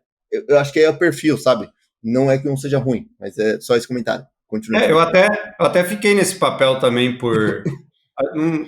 Eu acho que é o perfil, sabe? Não é que não seja ruim, mas é só esse comentário. Continue, Eu Felipe. até fiquei nesse papel também um,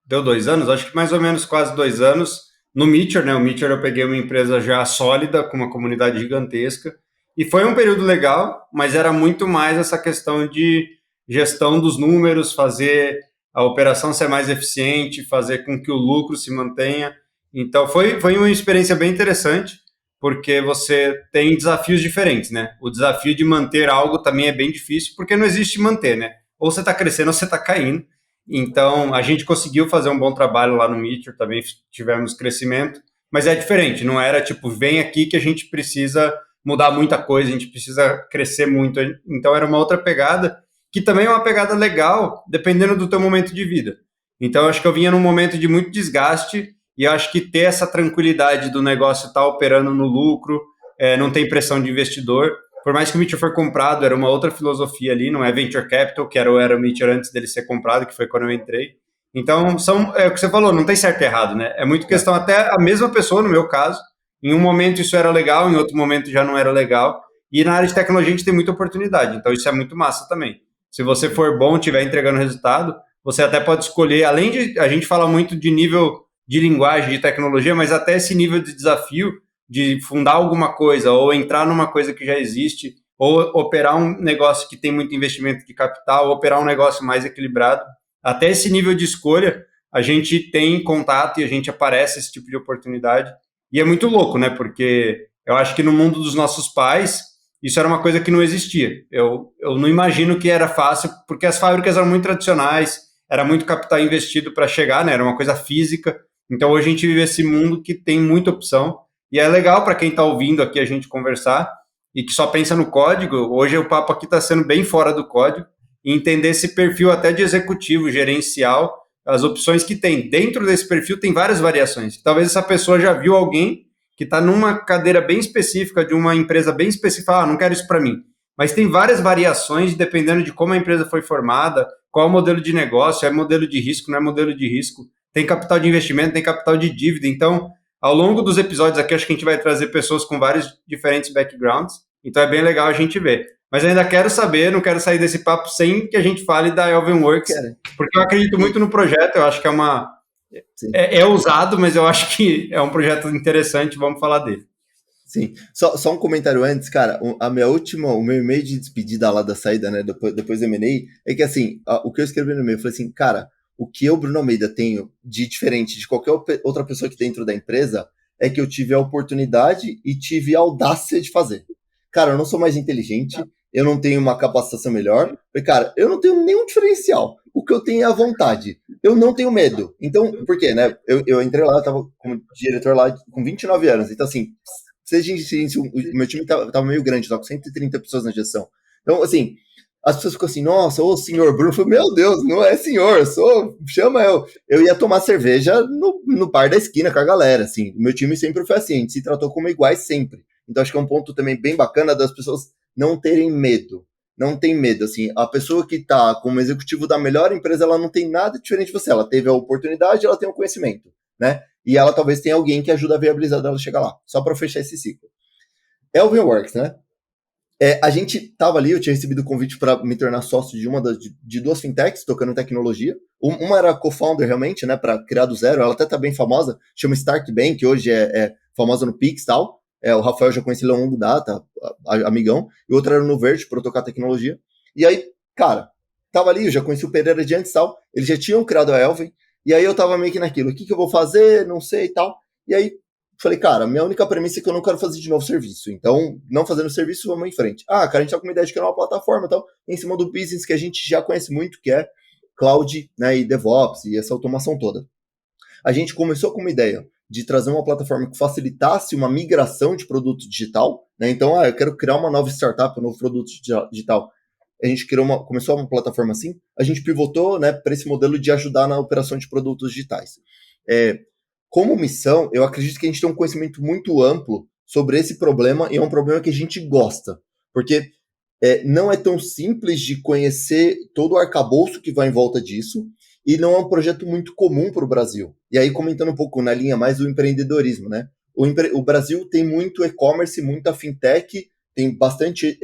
deu 2 anos, acho que mais ou menos quase 2 anos, no Meteor, né? O Meteor eu peguei uma empresa já sólida, com uma comunidade gigantesca, e foi um período legal, mas era muito mais essa questão de gestão dos números, fazer a operação ser mais eficiente, fazer com que o lucro se mantenha. Então foi uma experiência bem interessante, porque você tem desafios diferentes, né? O desafio de manter algo também é bem difícil, porque não existe manter, né? Ou você está crescendo ou você está caindo. Então, a gente conseguiu fazer um bom trabalho lá no Meteor, também tivemos crescimento, mas é diferente, não era tipo, vem aqui que a gente precisa mudar muita coisa, a gente precisa crescer muito. Então, era uma outra pegada, que também é uma pegada legal, dependendo do teu momento de vida. Então, eu acho que eu vinha num momento de muito desgaste, e eu acho que ter essa tranquilidade do negócio estar operando no lucro, não tem pressão de investidor, por mais que o Meteor foi comprado, era uma outra filosofia ali, não é venture capital, que era o Meteor antes dele ser comprado, que foi quando eu entrei. Então, é o que você falou, não tem certo e errado, né? É muito questão, até a mesma pessoa, no meu caso, em um momento isso era legal, em outro momento já não era legal. E na área de tecnologia a gente tem muita oportunidade, então isso é muito massa também. Se você for bom, estiver entregando resultado, você até pode escolher, além de, a gente fala muito de nível de linguagem, de tecnologia, mas até esse nível de desafio, de fundar alguma coisa ou entrar numa coisa que já existe, ou operar um negócio que tem muito investimento de capital, ou operar um negócio mais equilibrado. Até esse nível de escolha, a gente tem contato e a gente aparece esse tipo de oportunidade. E é muito louco, né? Porque eu acho que no mundo dos nossos pais, isso era uma coisa que não existia. Eu não imagino que era fácil, porque as fábricas eram muito tradicionais, era muito capital investido para chegar, né? Era uma coisa física. Então hoje a gente vive esse mundo que tem muita opção e é legal para quem está ouvindo aqui a gente conversar e que só pensa no código. Hoje o papo aqui está sendo bem fora do código e entender esse perfil até de executivo, gerencial, as opções que tem. Dentro desse perfil tem várias variações. Talvez essa pessoa já viu alguém que está numa cadeira bem específica de uma empresa bem específica, não quero isso para mim. Mas tem várias variações dependendo de como a empresa foi formada, qual é o modelo de negócio, é modelo de risco, não é modelo de risco, tem capital de investimento, tem capital de dívida. Então, ao longo dos episódios aqui, acho que a gente vai trazer pessoas com vários diferentes backgrounds, então é bem legal a gente ver. Mas ainda quero saber, não quero sair desse papo sem que a gente fale da Elvenworks, porque eu acredito muito no projeto, eu acho que é ousado, mas eu acho que é um projeto interessante, vamos falar dele. Sim, só um comentário antes, cara, o meu e-mail de despedida lá da saída, né, depois do M&A, é que assim, o que eu escrevi no e-mail, eu falei assim, cara, o que eu, Bruno Almeida, tenho de diferente de qualquer outra pessoa aqui dentro da empresa é que eu tive a oportunidade e tive a audácia de fazer. Cara, eu não sou mais inteligente, eu não tenho uma capacitação melhor, cara, eu não tenho nenhum diferencial, o que eu tenho é a vontade, eu não tenho medo. Então, por quê, né, eu entrei lá, eu tava como diretor lá com 29 anos, então assim, o meu time tava meio grande, tava com 130 pessoas na gestão. Então, assim, as pessoas ficam assim, nossa, ô senhor Bruno, eu falei, meu Deus, não é senhor, chama eu. Eu ia tomar cerveja no bar da esquina com a galera, assim. O meu time sempre foi assim, a gente se tratou como iguais sempre. Então, acho que é um ponto também bem bacana das pessoas não terem medo. Não tem medo, assim, a pessoa que tá como executivo da melhor empresa, ela não tem nada diferente de você, ela teve a oportunidade, ela tem o conhecimento, né? E ela talvez tenha alguém que ajuda a viabilizar ela chegar lá. Só para fechar esse ciclo. Elvenworks, né? A gente tava ali, eu tinha recebido o convite para me tornar sócio de duas fintechs tocando tecnologia. Uma era co-founder realmente, né, para criar do zero. Ela até tá bem famosa, chama Stark Bank, que hoje é famosa no Pix e tal. O Rafael já conheci ele há longa data, amigão. E outra era no Verde, para tocar tecnologia. E aí, cara, tava ali, eu já conheci o Pereira de antes e tal. Eles já tinham criado a Elven. E aí eu tava meio que naquilo, o que eu vou fazer, não sei e tal. E aí falei, cara, minha única premissa é que eu não quero fazer de novo serviço. Então, não fazendo serviço, vamos em frente. Cara, a gente tá com uma ideia de criar uma plataforma e tal, em cima do business que a gente já conhece muito, que é cloud, né, e DevOps, e essa automação toda. A gente começou com uma ideia de trazer uma plataforma que facilitasse uma migração de produto digital, né? Então, eu quero criar uma nova startup, um novo produto digital. A gente começou uma plataforma assim, a gente pivotou, né, para esse modelo de ajudar na operação de produtos digitais. Como missão, eu acredito que a gente tem um conhecimento muito amplo sobre esse problema e é um problema que a gente gosta, porque não é tão simples de conhecer todo o arcabouço que vai em volta disso e não é um projeto muito comum para o Brasil. E aí, comentando um pouco na linha mais do empreendedorismo, né? O Brasil tem muito e-commerce, muita fintech, tem bastante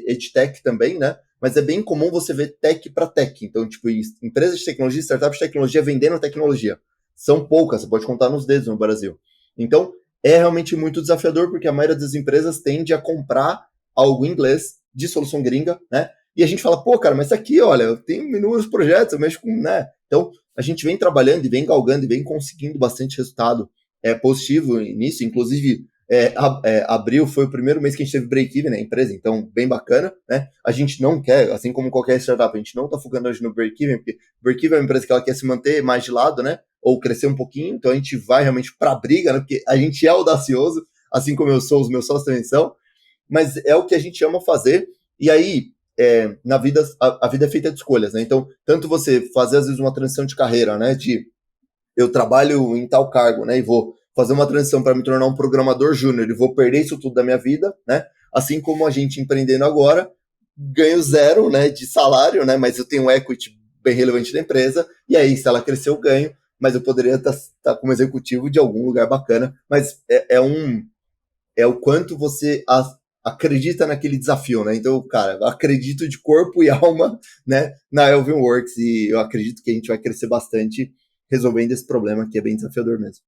edtech também, né? Mas é bem comum você ver tech para tech. Então, tipo, empresas de tecnologia, startups de tecnologia vendendo tecnologia. São poucas, você pode contar nos dedos no Brasil. Então, é realmente muito desafiador, porque a maioria das empresas tende a comprar algo em inglês, de solução gringa, né? E a gente fala, pô, cara, mas isso aqui, olha, eu tenho inúmeros projetos, eu mexo com, né? Então, a gente vem trabalhando e vem galgando e vem conseguindo bastante resultado positivo nisso. Inclusive, abril foi o primeiro mês que a gente teve break-even na empresa, então bem bacana, né? A gente não quer, assim como qualquer startup, a gente não está focando hoje no break-even, porque break-even é uma empresa que ela quer se manter mais de lado, né? Ou crescer um pouquinho, então a gente vai realmente para a briga, né? Porque a gente é audacioso, assim como eu sou, os meus sócios também são, mas é o que a gente ama fazer, e aí na vida, a vida é feita de escolhas, né? Então, tanto você fazer às vezes uma transição de carreira, né? De eu trabalho em tal cargo, né? E vou fazer uma transição para me tornar um programador júnior e vou perder isso tudo da minha vida, né? Assim como a gente empreendendo agora, ganho zero, né, de salário, né? Mas eu tenho um equity bem relevante da empresa, e aí, se ela crescer, eu ganho, mas eu poderia estar como executivo de algum lugar bacana, mas é o quanto você acredita naquele desafio, né? Então, cara, eu acredito de corpo e alma, né, na Elvin Works, e eu acredito que a gente vai crescer bastante resolvendo esse problema que é bem desafiador mesmo.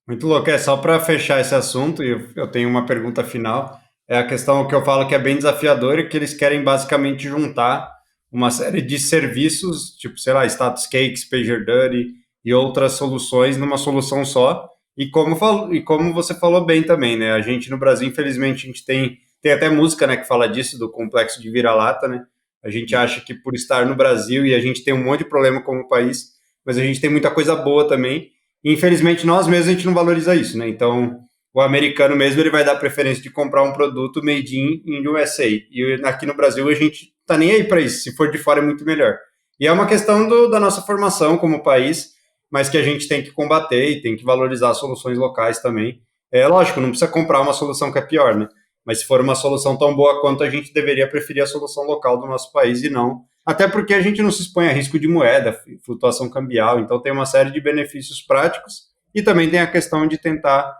Muito louco. Só para fechar esse assunto, e eu tenho uma pergunta final, é a questão que eu falo que é bem desafiador e que eles querem basicamente juntar uma série de serviços, tipo, sei lá, Status Cakes, PagerDuty e outras soluções numa solução só. E como você falou bem também, né? A gente no Brasil, infelizmente, a gente tem até música, né, que fala disso, do complexo de vira-lata, né? A gente acha que por estar no Brasil e a gente tem um monte de problema como país, mas a gente tem muita coisa boa também. Infelizmente, nós mesmos a gente não valoriza isso, né? Então, o americano mesmo ele vai dar preferência de comprar um produto made in USA. E aqui no Brasil a gente tá nem aí para isso. Se for de fora é muito melhor. E é uma questão da nossa formação como país, mas que a gente tem que combater e tem que valorizar soluções locais também. É lógico, não precisa comprar uma solução que é pior, né? Mas se for uma solução tão boa quanto, a gente deveria preferir a solução local do nosso país e não. Até porque a gente não se expõe a risco de moeda, flutuação cambial, então tem uma série de benefícios práticos e também tem a questão de tentar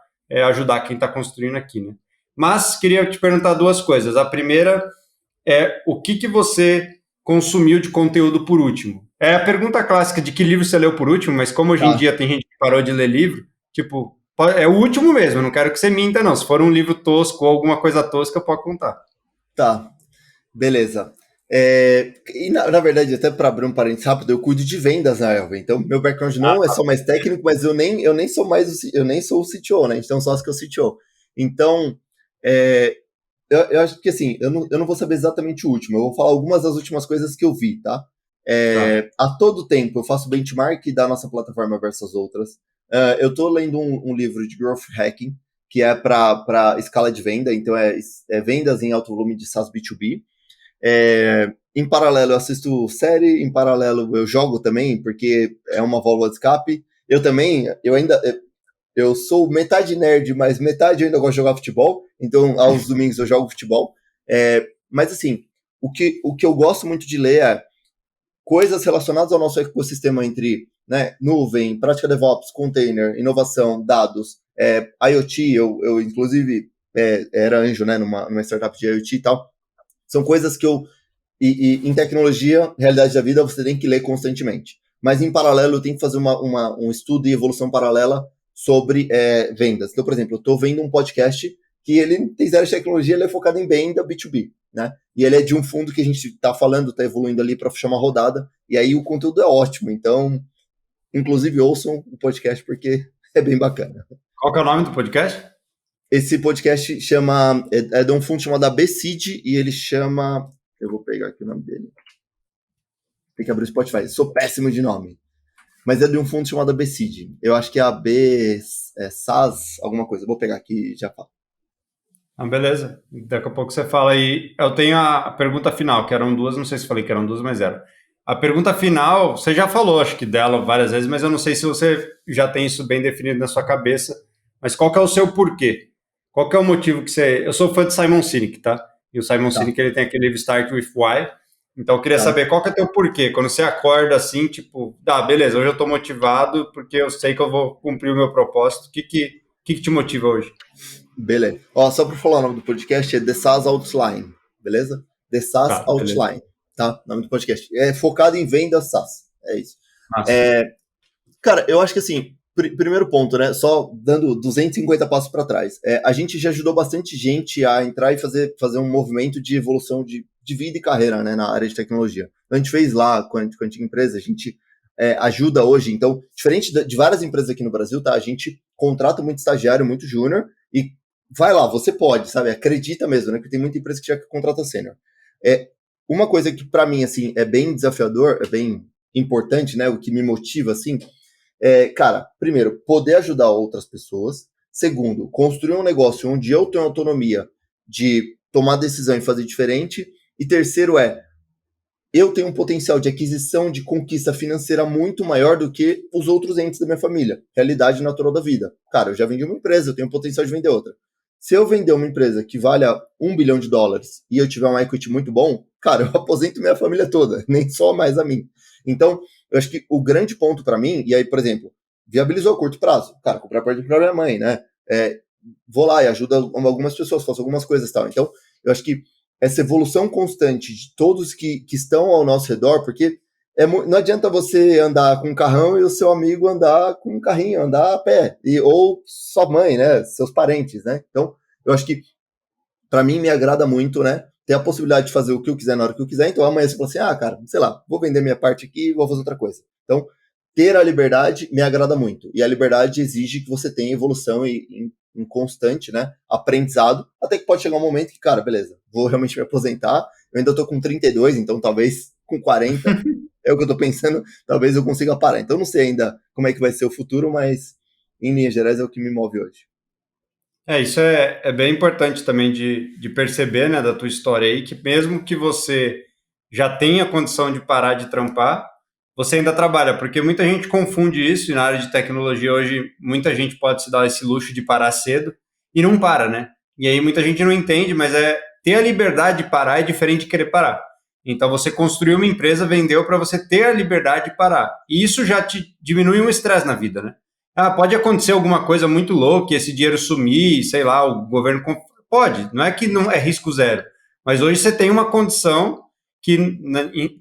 ajudar quem está construindo aqui, né? Mas queria te perguntar duas coisas. A primeira é o que você consumiu de conteúdo por último? É a pergunta clássica de que livro você leu por último, mas como hoje em dia tem gente que parou de ler livro, tipo, é o último mesmo, eu não quero que você minta, não. Se for um livro tosco ou alguma coisa tosca, pode contar. Tá, beleza. E na verdade, até para abrir um parênteses rápido, eu cuido de vendas na Elva. Então, meu background não é só mais técnico, mas eu nem sou mais eu nem sou o CTO, né? Então, só que eu CTO. Então, eu acho que assim, eu não vou saber exatamente o último. Eu vou falar algumas das últimas coisas que eu vi, tá? A todo tempo eu faço benchmark da nossa plataforma versus outras. Eu estou lendo um livro de Growth Hacking, que é para escala de venda, então é vendas em alto volume de SaaS B2B. Em paralelo eu assisto série, em paralelo eu jogo também, porque é uma válvula de escape. Eu sou metade nerd, mas metade eu ainda gosto de jogar futebol, então aos domingos eu jogo futebol. Mas assim, o que eu gosto muito de ler é coisas relacionadas ao nosso ecossistema entre, né, nuvem, prática DevOps, container, inovação, dados, IoT, eu inclusive era anjo, né, numa startup de IoT e tal. São coisas que em tecnologia, realidade da vida, você tem que ler constantemente. Mas em paralelo, eu tenho que fazer um estudo e evolução paralela sobre vendas. Então, por exemplo, eu estou vendo um podcast que ele tem zero de tecnologia, ele é focado em venda B2B, né? E ele é de um fundo que a gente está falando, está evoluindo ali para fechar uma rodada, e aí o conteúdo é ótimo. Então, inclusive, ouçam o podcast porque é bem bacana. Qual que é o nome do podcast? Esse podcast chama, de um fundo chamado ABCD, e ele chama, eu vou pegar aqui o nome dele. Tem que abrir o Spotify, sou péssimo de nome. Mas é de um fundo chamado ABCD. Eu acho que é AB, SAS, alguma coisa. Eu vou pegar aqui e já falo. Beleza. Daqui a pouco você fala aí. Eu tenho a pergunta final, que eram duas, não sei se falei que eram duas, mas era. A pergunta final, você já falou, acho que dela várias vezes, mas eu não sei se você já tem isso bem definido na sua cabeça. Mas qual que é o seu porquê? Qual que é o motivo que você... Eu sou fã de Simon Sinek, tá? E o Simon Sinek, ele tem aquele livro Start With Why. Então, eu queria saber qual que é o teu porquê. Quando você acorda assim, tipo, beleza, hoje eu tô motivado porque eu sei que eu vou cumprir o meu propósito. O que te motiva hoje? Beleza. Só para falar o nome do podcast, é The SaaS Outline, beleza? The SaaS Outline, beleza. Tá? O nome do podcast. É focado em vendas SaaS, é isso. Cara, eu acho que assim, primeiro ponto, né? Só dando 250 passos para trás. A gente já ajudou bastante gente a entrar e fazer um movimento de evolução de vida e carreira, né, na área de tecnologia. A gente fez lá com a antiga empresa, a gente ajuda hoje. Então, diferente de várias empresas aqui no Brasil, tá? A gente contrata muito estagiário, muito júnior, E vai lá, você pode, sabe? Acredita mesmo, né? Que tem muita empresa que já contrata sênior. Uma coisa que para mim, assim, é bem desafiador, é bem importante, né? O que me motiva, assim, cara, primeiro, poder ajudar outras pessoas. Segundo, construir um negócio onde eu tenho autonomia de tomar decisão e fazer diferente. E terceiro eu tenho um potencial de aquisição, de conquista financeira muito maior do que os outros entes da minha família. Realidade natural da vida. Cara, eu já vendi uma empresa, eu tenho potencial de vender outra. Se eu vender uma empresa que valha US$ 1 bilhão e eu tiver um equity muito bom, cara, eu aposento minha família toda, nem só mais a mim. Então, eu acho que o grande ponto para mim, e aí, por exemplo, viabilizou a curto prazo. Cara, comprar apartamento para minha mãe, né? Vou lá e ajudo algumas pessoas, faço algumas coisas e tal. Então, eu acho que essa evolução constante de todos que estão ao nosso redor, porque não adianta você andar com um carrão e o seu amigo andar com um carrinho, andar a pé, ou sua mãe, né, seus parentes, né? Então, eu acho que, para mim, me agrada muito, né, ter a possibilidade de fazer o que eu quiser na hora que eu quiser. Então, amanhã você fala assim, cara, sei lá, vou vender minha parte aqui e vou fazer outra coisa. Então, ter a liberdade me agrada muito. E a liberdade exige que você tenha evolução em constante, né, aprendizado, até que pode chegar um momento que, cara, beleza, vou realmente me aposentar, eu ainda tô com 32, então talvez com 40, é o que eu tô pensando, talvez eu consiga parar. Então não sei ainda como é que vai ser o futuro, mas em linhas gerais é o que me move hoje. Isso é bem importante também de perceber, né, da tua história aí, que mesmo que você já tenha condição de parar de trampar, você ainda trabalha, porque muita gente confunde isso, e na área de tecnologia hoje muita gente pode se dar esse luxo de parar cedo e não para, né? E aí muita gente não entende, mas ter a liberdade de parar é diferente de querer parar. Então você construiu uma empresa, vendeu para você ter a liberdade de parar. E isso já te diminui um estresse na vida, né? Pode acontecer alguma coisa muito louca, esse dinheiro sumir, sei lá, o governo. Pode, não é que não é risco zero. Mas hoje você tem uma condição que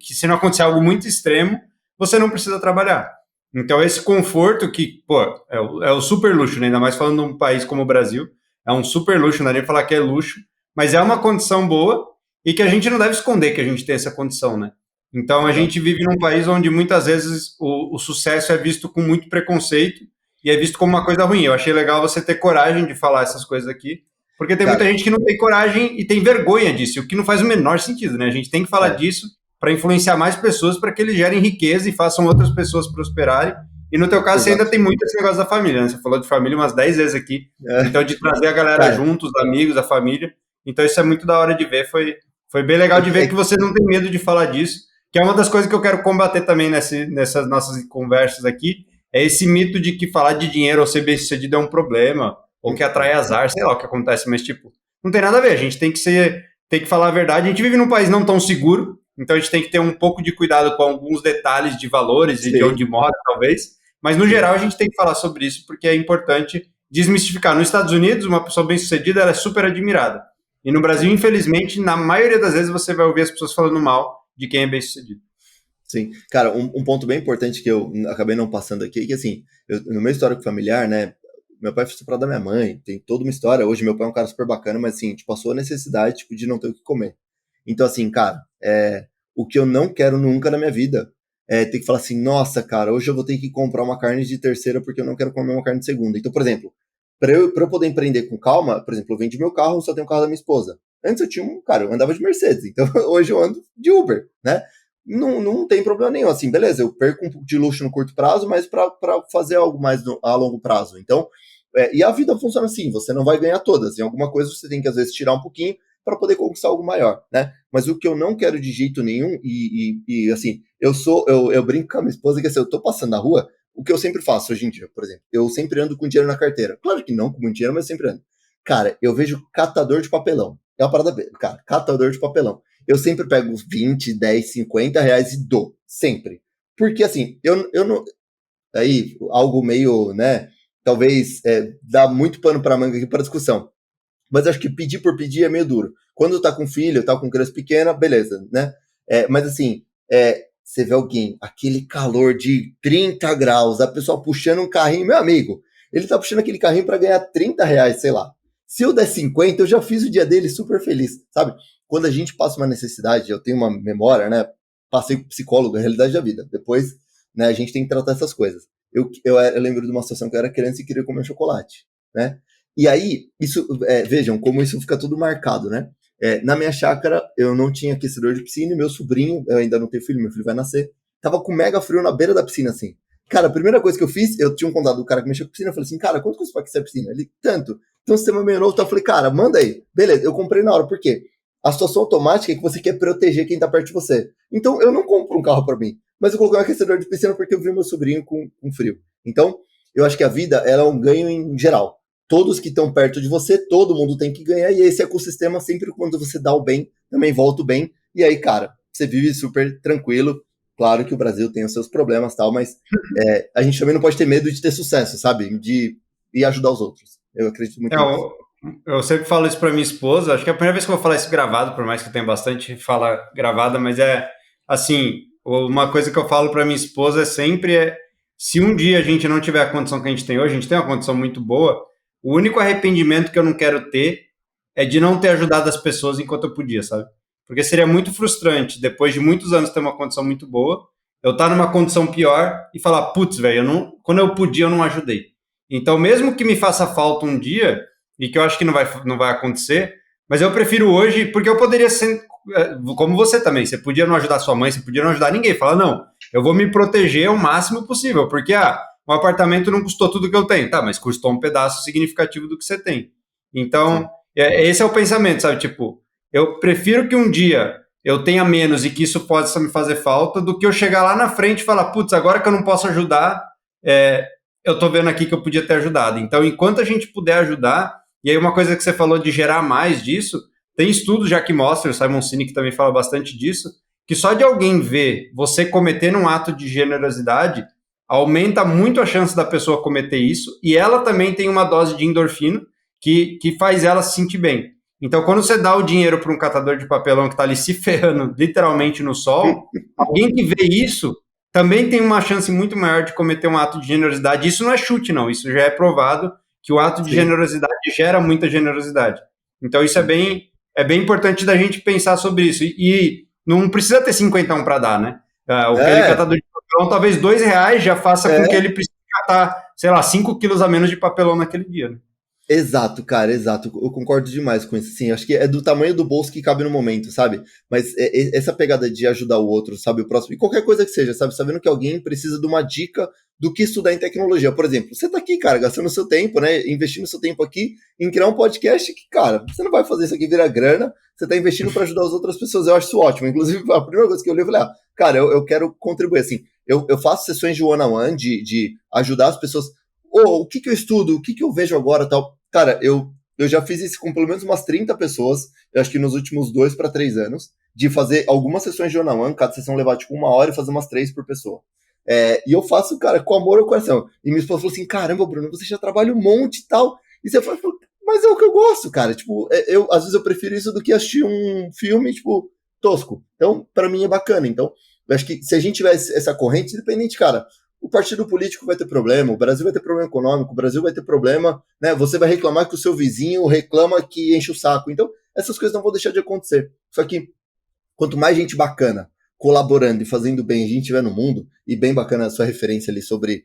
se não acontecer algo muito extremo, você não precisa trabalhar. Então, esse conforto que, pô, é o super luxo, né? Ainda mais falando de um país como o Brasil, é um super luxo, não é nem falar que é luxo, mas é uma condição boa e que a gente não deve esconder que a gente tem essa condição, né? Então, a gente vive num país onde muitas vezes o sucesso é visto com muito preconceito e é visto como uma coisa ruim. Eu achei legal você ter coragem de falar essas coisas aqui, porque tem muita Cara, gente que não tem coragem e tem vergonha disso, o que não faz o menor sentido, né? A gente tem que falar disso para influenciar mais pessoas, para que eles gerem riqueza e façam outras pessoas prosperarem. E no teu caso, você ainda exato. tem muito esse negócio da família, né? Você falou de família umas 10 vezes aqui. Então, de trazer a galera Cara, junto, os amigos, a família. Então, isso é muito da hora de ver. Foi bem legal de ver que você não tem medo de falar disso, que é uma das coisas que eu quero combater também nessas nossas conversas aqui, é esse mito de que falar de dinheiro ou ser bem-sucedido é um problema, ou que atrai azar, sei lá o que acontece, mas, tipo, não tem nada a ver. A gente tem que falar a verdade. A gente vive num país não tão seguro, então a gente tem que ter um pouco de cuidado com alguns detalhes de valores e de sim, onde mora, talvez. Mas no sim. geral a gente tem que falar sobre isso porque é importante desmistificar. Nos Estados Unidos, uma pessoa bem-sucedida ela é super admirada. E no Brasil, Sim. infelizmente, na maioria das vezes você vai ouvir as pessoas falando mal de quem é bem-sucedido. Sim. Cara, um ponto bem importante que eu acabei não passando aqui é que, assim, no meu histórico familiar, né, meu pai foi separado da minha mãe, tem toda uma história. Hoje meu pai é um cara super bacana, mas, assim, tipo, passou a necessidade, tipo, de não ter o que comer. Então, assim, cara, o que eu não quero nunca na minha vida é ter que falar assim, nossa, cara, hoje eu vou ter que comprar uma carne de terceira porque eu não quero comer uma carne de segunda. Então, por exemplo, pra eu poder empreender com calma, por exemplo, eu vendi meu carro, só tenho o carro da minha esposa. Antes eu tinha cara, eu andava de Mercedes, então hoje eu ando de Uber, né? Não tem problema nenhum, assim, beleza, eu perco um pouco de luxo no curto prazo, mas para fazer algo mais a longo prazo. Então, e a vida funciona assim, você não vai ganhar todas, em alguma coisa você tem que às vezes tirar um pouquinho para poder conquistar algo maior, né? Mas o que eu não quero de jeito nenhum, assim, eu brinco com a minha esposa que assim, eu tô passando na rua, o que eu sempre faço hoje em dia, por exemplo, eu sempre ando com dinheiro na carteira. Claro que não com muito dinheiro, mas sempre ando. Cara, eu vejo catador de papelão. É uma parada, cara, catador de papelão. Eu sempre pego uns 20, 10, R$ 50 e dou. Sempre. Porque, assim, eu não. Aí, algo meio, né? Talvez dá muito pano pra manga aqui para discussão. Mas acho que pedir por pedir é meio duro. Quando tá com filho, tá com criança pequena, beleza, né? Mas assim, você vê alguém, aquele calor de 30 graus, a pessoa puxando um carrinho, meu amigo, ele tá puxando aquele carrinho para ganhar R$ 30, sei lá. Se eu der 50, eu já fiz o dia dele super feliz, sabe? Quando a gente passa uma necessidade, eu tenho uma memória, né? Passei com psicólogo, a realidade da vida. Depois, né, a gente tem que tratar essas coisas. Eu lembro de uma situação que eu era criança e queria comer chocolate, né? E aí, isso, vejam como isso fica tudo marcado, né? Na minha chácara, eu não tinha aquecedor de piscina e meu sobrinho, eu ainda não tenho filho, meu filho vai nascer, tava com mega frio na beira da piscina, assim. Cara, a primeira coisa que eu fiz, eu tinha um contato do cara que mexeu com piscina, eu falei assim, cara, quanto custa pra aquecer a piscina? Ele, tanto. Então o sistema é meio novo, então eu falei, cara, manda aí. Beleza, eu comprei na hora, por quê? A situação automática é que você quer proteger quem tá perto de você. Então eu não compro um carro pra mim, mas eu coloquei um aquecedor de piscina porque eu vi meu sobrinho com frio. Então, eu acho que a vida, ela é um ganho em geral. Todos que estão perto de você, todo mundo tem que ganhar, e esse ecossistema, sempre quando você dá o bem, também volta o bem, e aí, cara, você vive super tranquilo. Claro que o Brasil tem os seus problemas, tal, mas a gente também não pode ter medo de ter sucesso, sabe? De ir ajudar os outros. Eu acredito muito nisso. Eu sempre falo isso para minha esposa, acho que é a primeira vez que eu vou falar isso gravado, por mais que eu tenha bastante fala gravada, mas é assim, uma coisa que eu falo para minha esposa se um dia a gente não tiver a condição que a gente tem hoje, a gente tem uma condição muito boa, o único arrependimento que eu não quero ter é de não ter ajudado as pessoas enquanto eu podia, sabe? Porque seria muito frustrante, depois de muitos anos ter uma condição muito boa, eu estar numa condição pior e falar, putz, velho, quando eu podia, eu não ajudei. Então, mesmo que me faça falta um dia, e que eu acho que não vai acontecer, mas eu prefiro hoje, porque eu poderia ser, como você também, você podia não ajudar sua mãe, você podia não ajudar ninguém, fala, não, eu vou me proteger o máximo possível, porque, um apartamento não custou tudo que eu tenho, tá, mas custou um pedaço significativo do que você tem. Então, Sim. esse é o pensamento, sabe, tipo, eu prefiro que um dia eu tenha menos e que isso possa me fazer falta, do que eu chegar lá na frente e falar, putz, agora que eu não posso ajudar, eu tô vendo aqui que eu podia ter ajudado. Então, enquanto a gente puder ajudar, e aí uma coisa que você falou de gerar mais disso, tem estudos já que mostram, o Simon Sinek também fala bastante disso, que só de alguém ver você cometendo um ato de generosidade, aumenta muito a chance da pessoa cometer isso, e ela também tem uma dose de endorfina que faz ela se sentir bem. Então, quando você dá o dinheiro para um catador de papelão que está ali se ferrando literalmente no sol, alguém que vê isso também tem uma chance muito maior de cometer um ato de generosidade. Isso não é chute, não. Isso já é provado que o ato de Sim, generosidade gera muita generosidade. Então, isso sim. é bem importante da gente pensar sobre isso. E não precisa ter 51 para dar, né? Aquele É, catador de papelão, talvez R$ 2 já faça com que é, ele precise catar, sei lá, 5 quilos a menos de papelão naquele dia. Né? exato, cara, exato. Eu concordo demais com isso. Sim, acho que é do tamanho do bolso que cabe no momento, sabe? Mas essa pegada de ajudar o outro, sabe? O próximo, e qualquer coisa que seja, sabe? Sabendo que alguém precisa de uma dica do que estudar em tecnologia. Por exemplo, você tá aqui, cara, gastando seu tempo, né? Investindo seu tempo aqui em criar um podcast que, cara, você não vai fazer isso aqui virar grana, você tá investindo para ajudar as outras pessoas. Eu acho isso ótimo. Inclusive, a primeira coisa que eu li, eu falei, cara, eu quero contribuir. Assim, eu faço sessões de one-on-one, de ajudar as pessoas. O que eu estudo, o que eu vejo agora tal. Cara, eu já fiz isso com pelo menos umas 30 pessoas, eu acho que nos últimos 2 para 3 anos, de fazer algumas sessões de one-on-one, cada sessão levar tipo 1 hora e fazer umas 3 por pessoa. E eu faço, cara, com amor ao coração. E minha esposa falou assim: caramba, Bruno, você já trabalha um monte e tal. E você fala, mas é o que eu gosto, cara. Tipo, às vezes eu prefiro isso do que assistir um filme, tipo, tosco. Então, para mim é bacana. Então, eu acho que se a gente tivesse essa corrente, independente, cara, o partido político vai ter problema, o Brasil vai ter problema econômico, o Brasil vai ter problema, né? Você vai reclamar que o seu vizinho reclama que enche o saco. Então, essas coisas não vão deixar de acontecer. Só que quanto mais gente bacana colaborando e fazendo bem a gente tiver no mundo, e bem bacana a sua referência ali sobre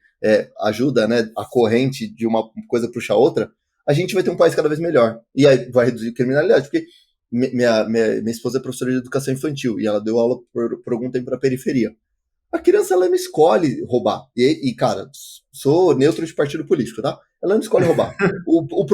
ajuda, né, a corrente de uma coisa puxar outra, a gente vai ter um país cada vez melhor. E aí vai reduzir a criminalidade, porque minha esposa é professora de educação infantil e ela deu aula por algum tempo para a periferia. A criança, ela não escolhe roubar. Cara, sou neutro de partido político, tá? Ela não escolhe roubar. O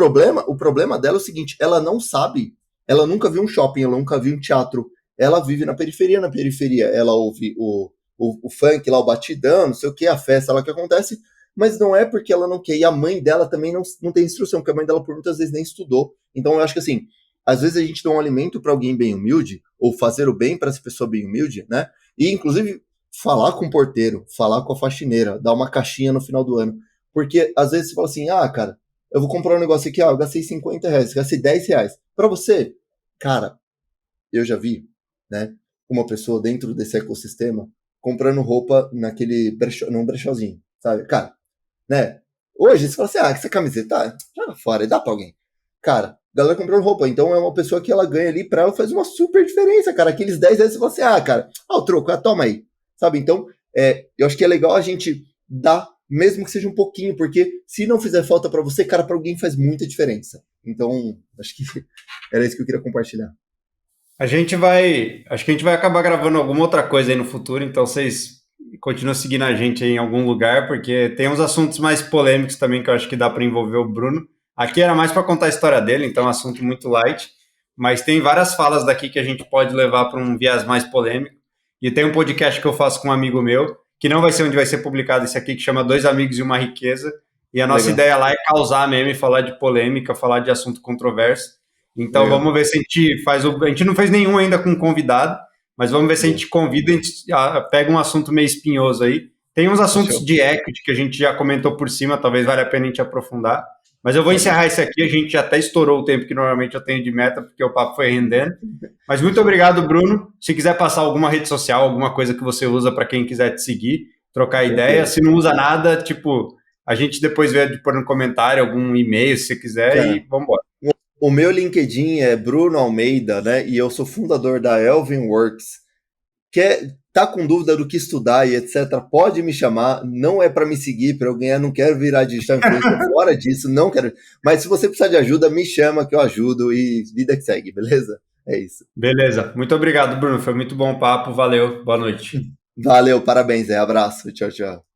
problema dela é o seguinte: ela não sabe, ela nunca viu um shopping, ela nunca viu um teatro. Ela vive na periferia. Na periferia, ela ouve o funk lá, o batidão, não sei o que, a festa lá que acontece, mas não é porque ela não quer. E a mãe dela também não tem instrução, porque a mãe dela por muitas vezes nem estudou. Então eu acho que assim, às vezes a gente dá um alimento para alguém bem humilde, ou fazer o bem para essa pessoa bem humilde, né? E inclusive falar com o porteiro, falar com a faxineira, dar uma caixinha no final do ano. Porque às vezes você fala assim, cara, eu vou comprar um negócio aqui, eu gastei R$ 50, gastei R$ 10. Para você, cara, eu já vi, né, uma pessoa dentro desse ecossistema comprando roupa num brechózinho, sabe? Cara, né? Hoje você fala assim, essa camiseta, joga fora, e dá pra alguém. Cara, a galera comprando roupa, então é uma pessoa que ela ganha ali, pra ela faz uma super diferença, cara. Aqueles R$ 10 você fala assim, cara, o troco, toma aí. Sabe? Então, eu acho que é legal a gente dar mesmo que seja um pouquinho, porque se não fizer falta para você, cara, para alguém faz muita diferença. Então, acho que era isso que eu queria compartilhar. Acho que a gente vai acabar gravando alguma outra coisa aí no futuro, então vocês continuam seguindo a gente aí em algum lugar, porque tem uns assuntos mais polêmicos também que eu acho que dá para envolver o Bruno. Aqui era mais para contar a história dele, então é um assunto muito light, mas tem várias falas daqui que a gente pode levar para um viés mais polêmico. E tem um podcast que eu faço com um amigo meu, que não vai ser onde vai ser publicado esse aqui, que chama Dois Amigos e uma Riqueza. E a nossa Legal, ideia lá é causar meme, falar de polêmica, falar de assunto controverso. Então legal. vamos ver se a gente faz o. A gente não fez nenhum ainda com convidado, mas vamos ver se a Boa. gente convida, a gente pega um assunto meio espinhoso aí. Tem uns assuntos Fechou. de equity que a gente já comentou por cima, talvez valha a pena a gente aprofundar. Mas eu vou Legal. encerrar esse aqui, a gente já até estourou o tempo que normalmente eu tenho de meta, porque o papo foi rendendo. Mas muito Fechou. obrigado, Bruno. Se quiser passar alguma rede social, alguma coisa que você usa para quem quiser te seguir, trocar ideia. Tranquilo. Se não usa nada, tipo, a gente depois vê de pôr no comentário algum e-mail, se você quiser, e Cara, vamos embora. o meu LinkedIn é Bruno Almeida, né? E eu sou fundador da Elvin Works. Tá com dúvida do que estudar e etc., pode me chamar. Não é para me seguir, para eu ganhar, não quero virar digital influencer, fora disso, não quero. Mas se você precisar de ajuda, me chama que eu ajudo e vida que segue, beleza? É isso. Beleza. Muito obrigado, Bruno. Foi muito bom o papo. Valeu. Boa noite. Valeu, parabéns, abraço, tchau, tchau.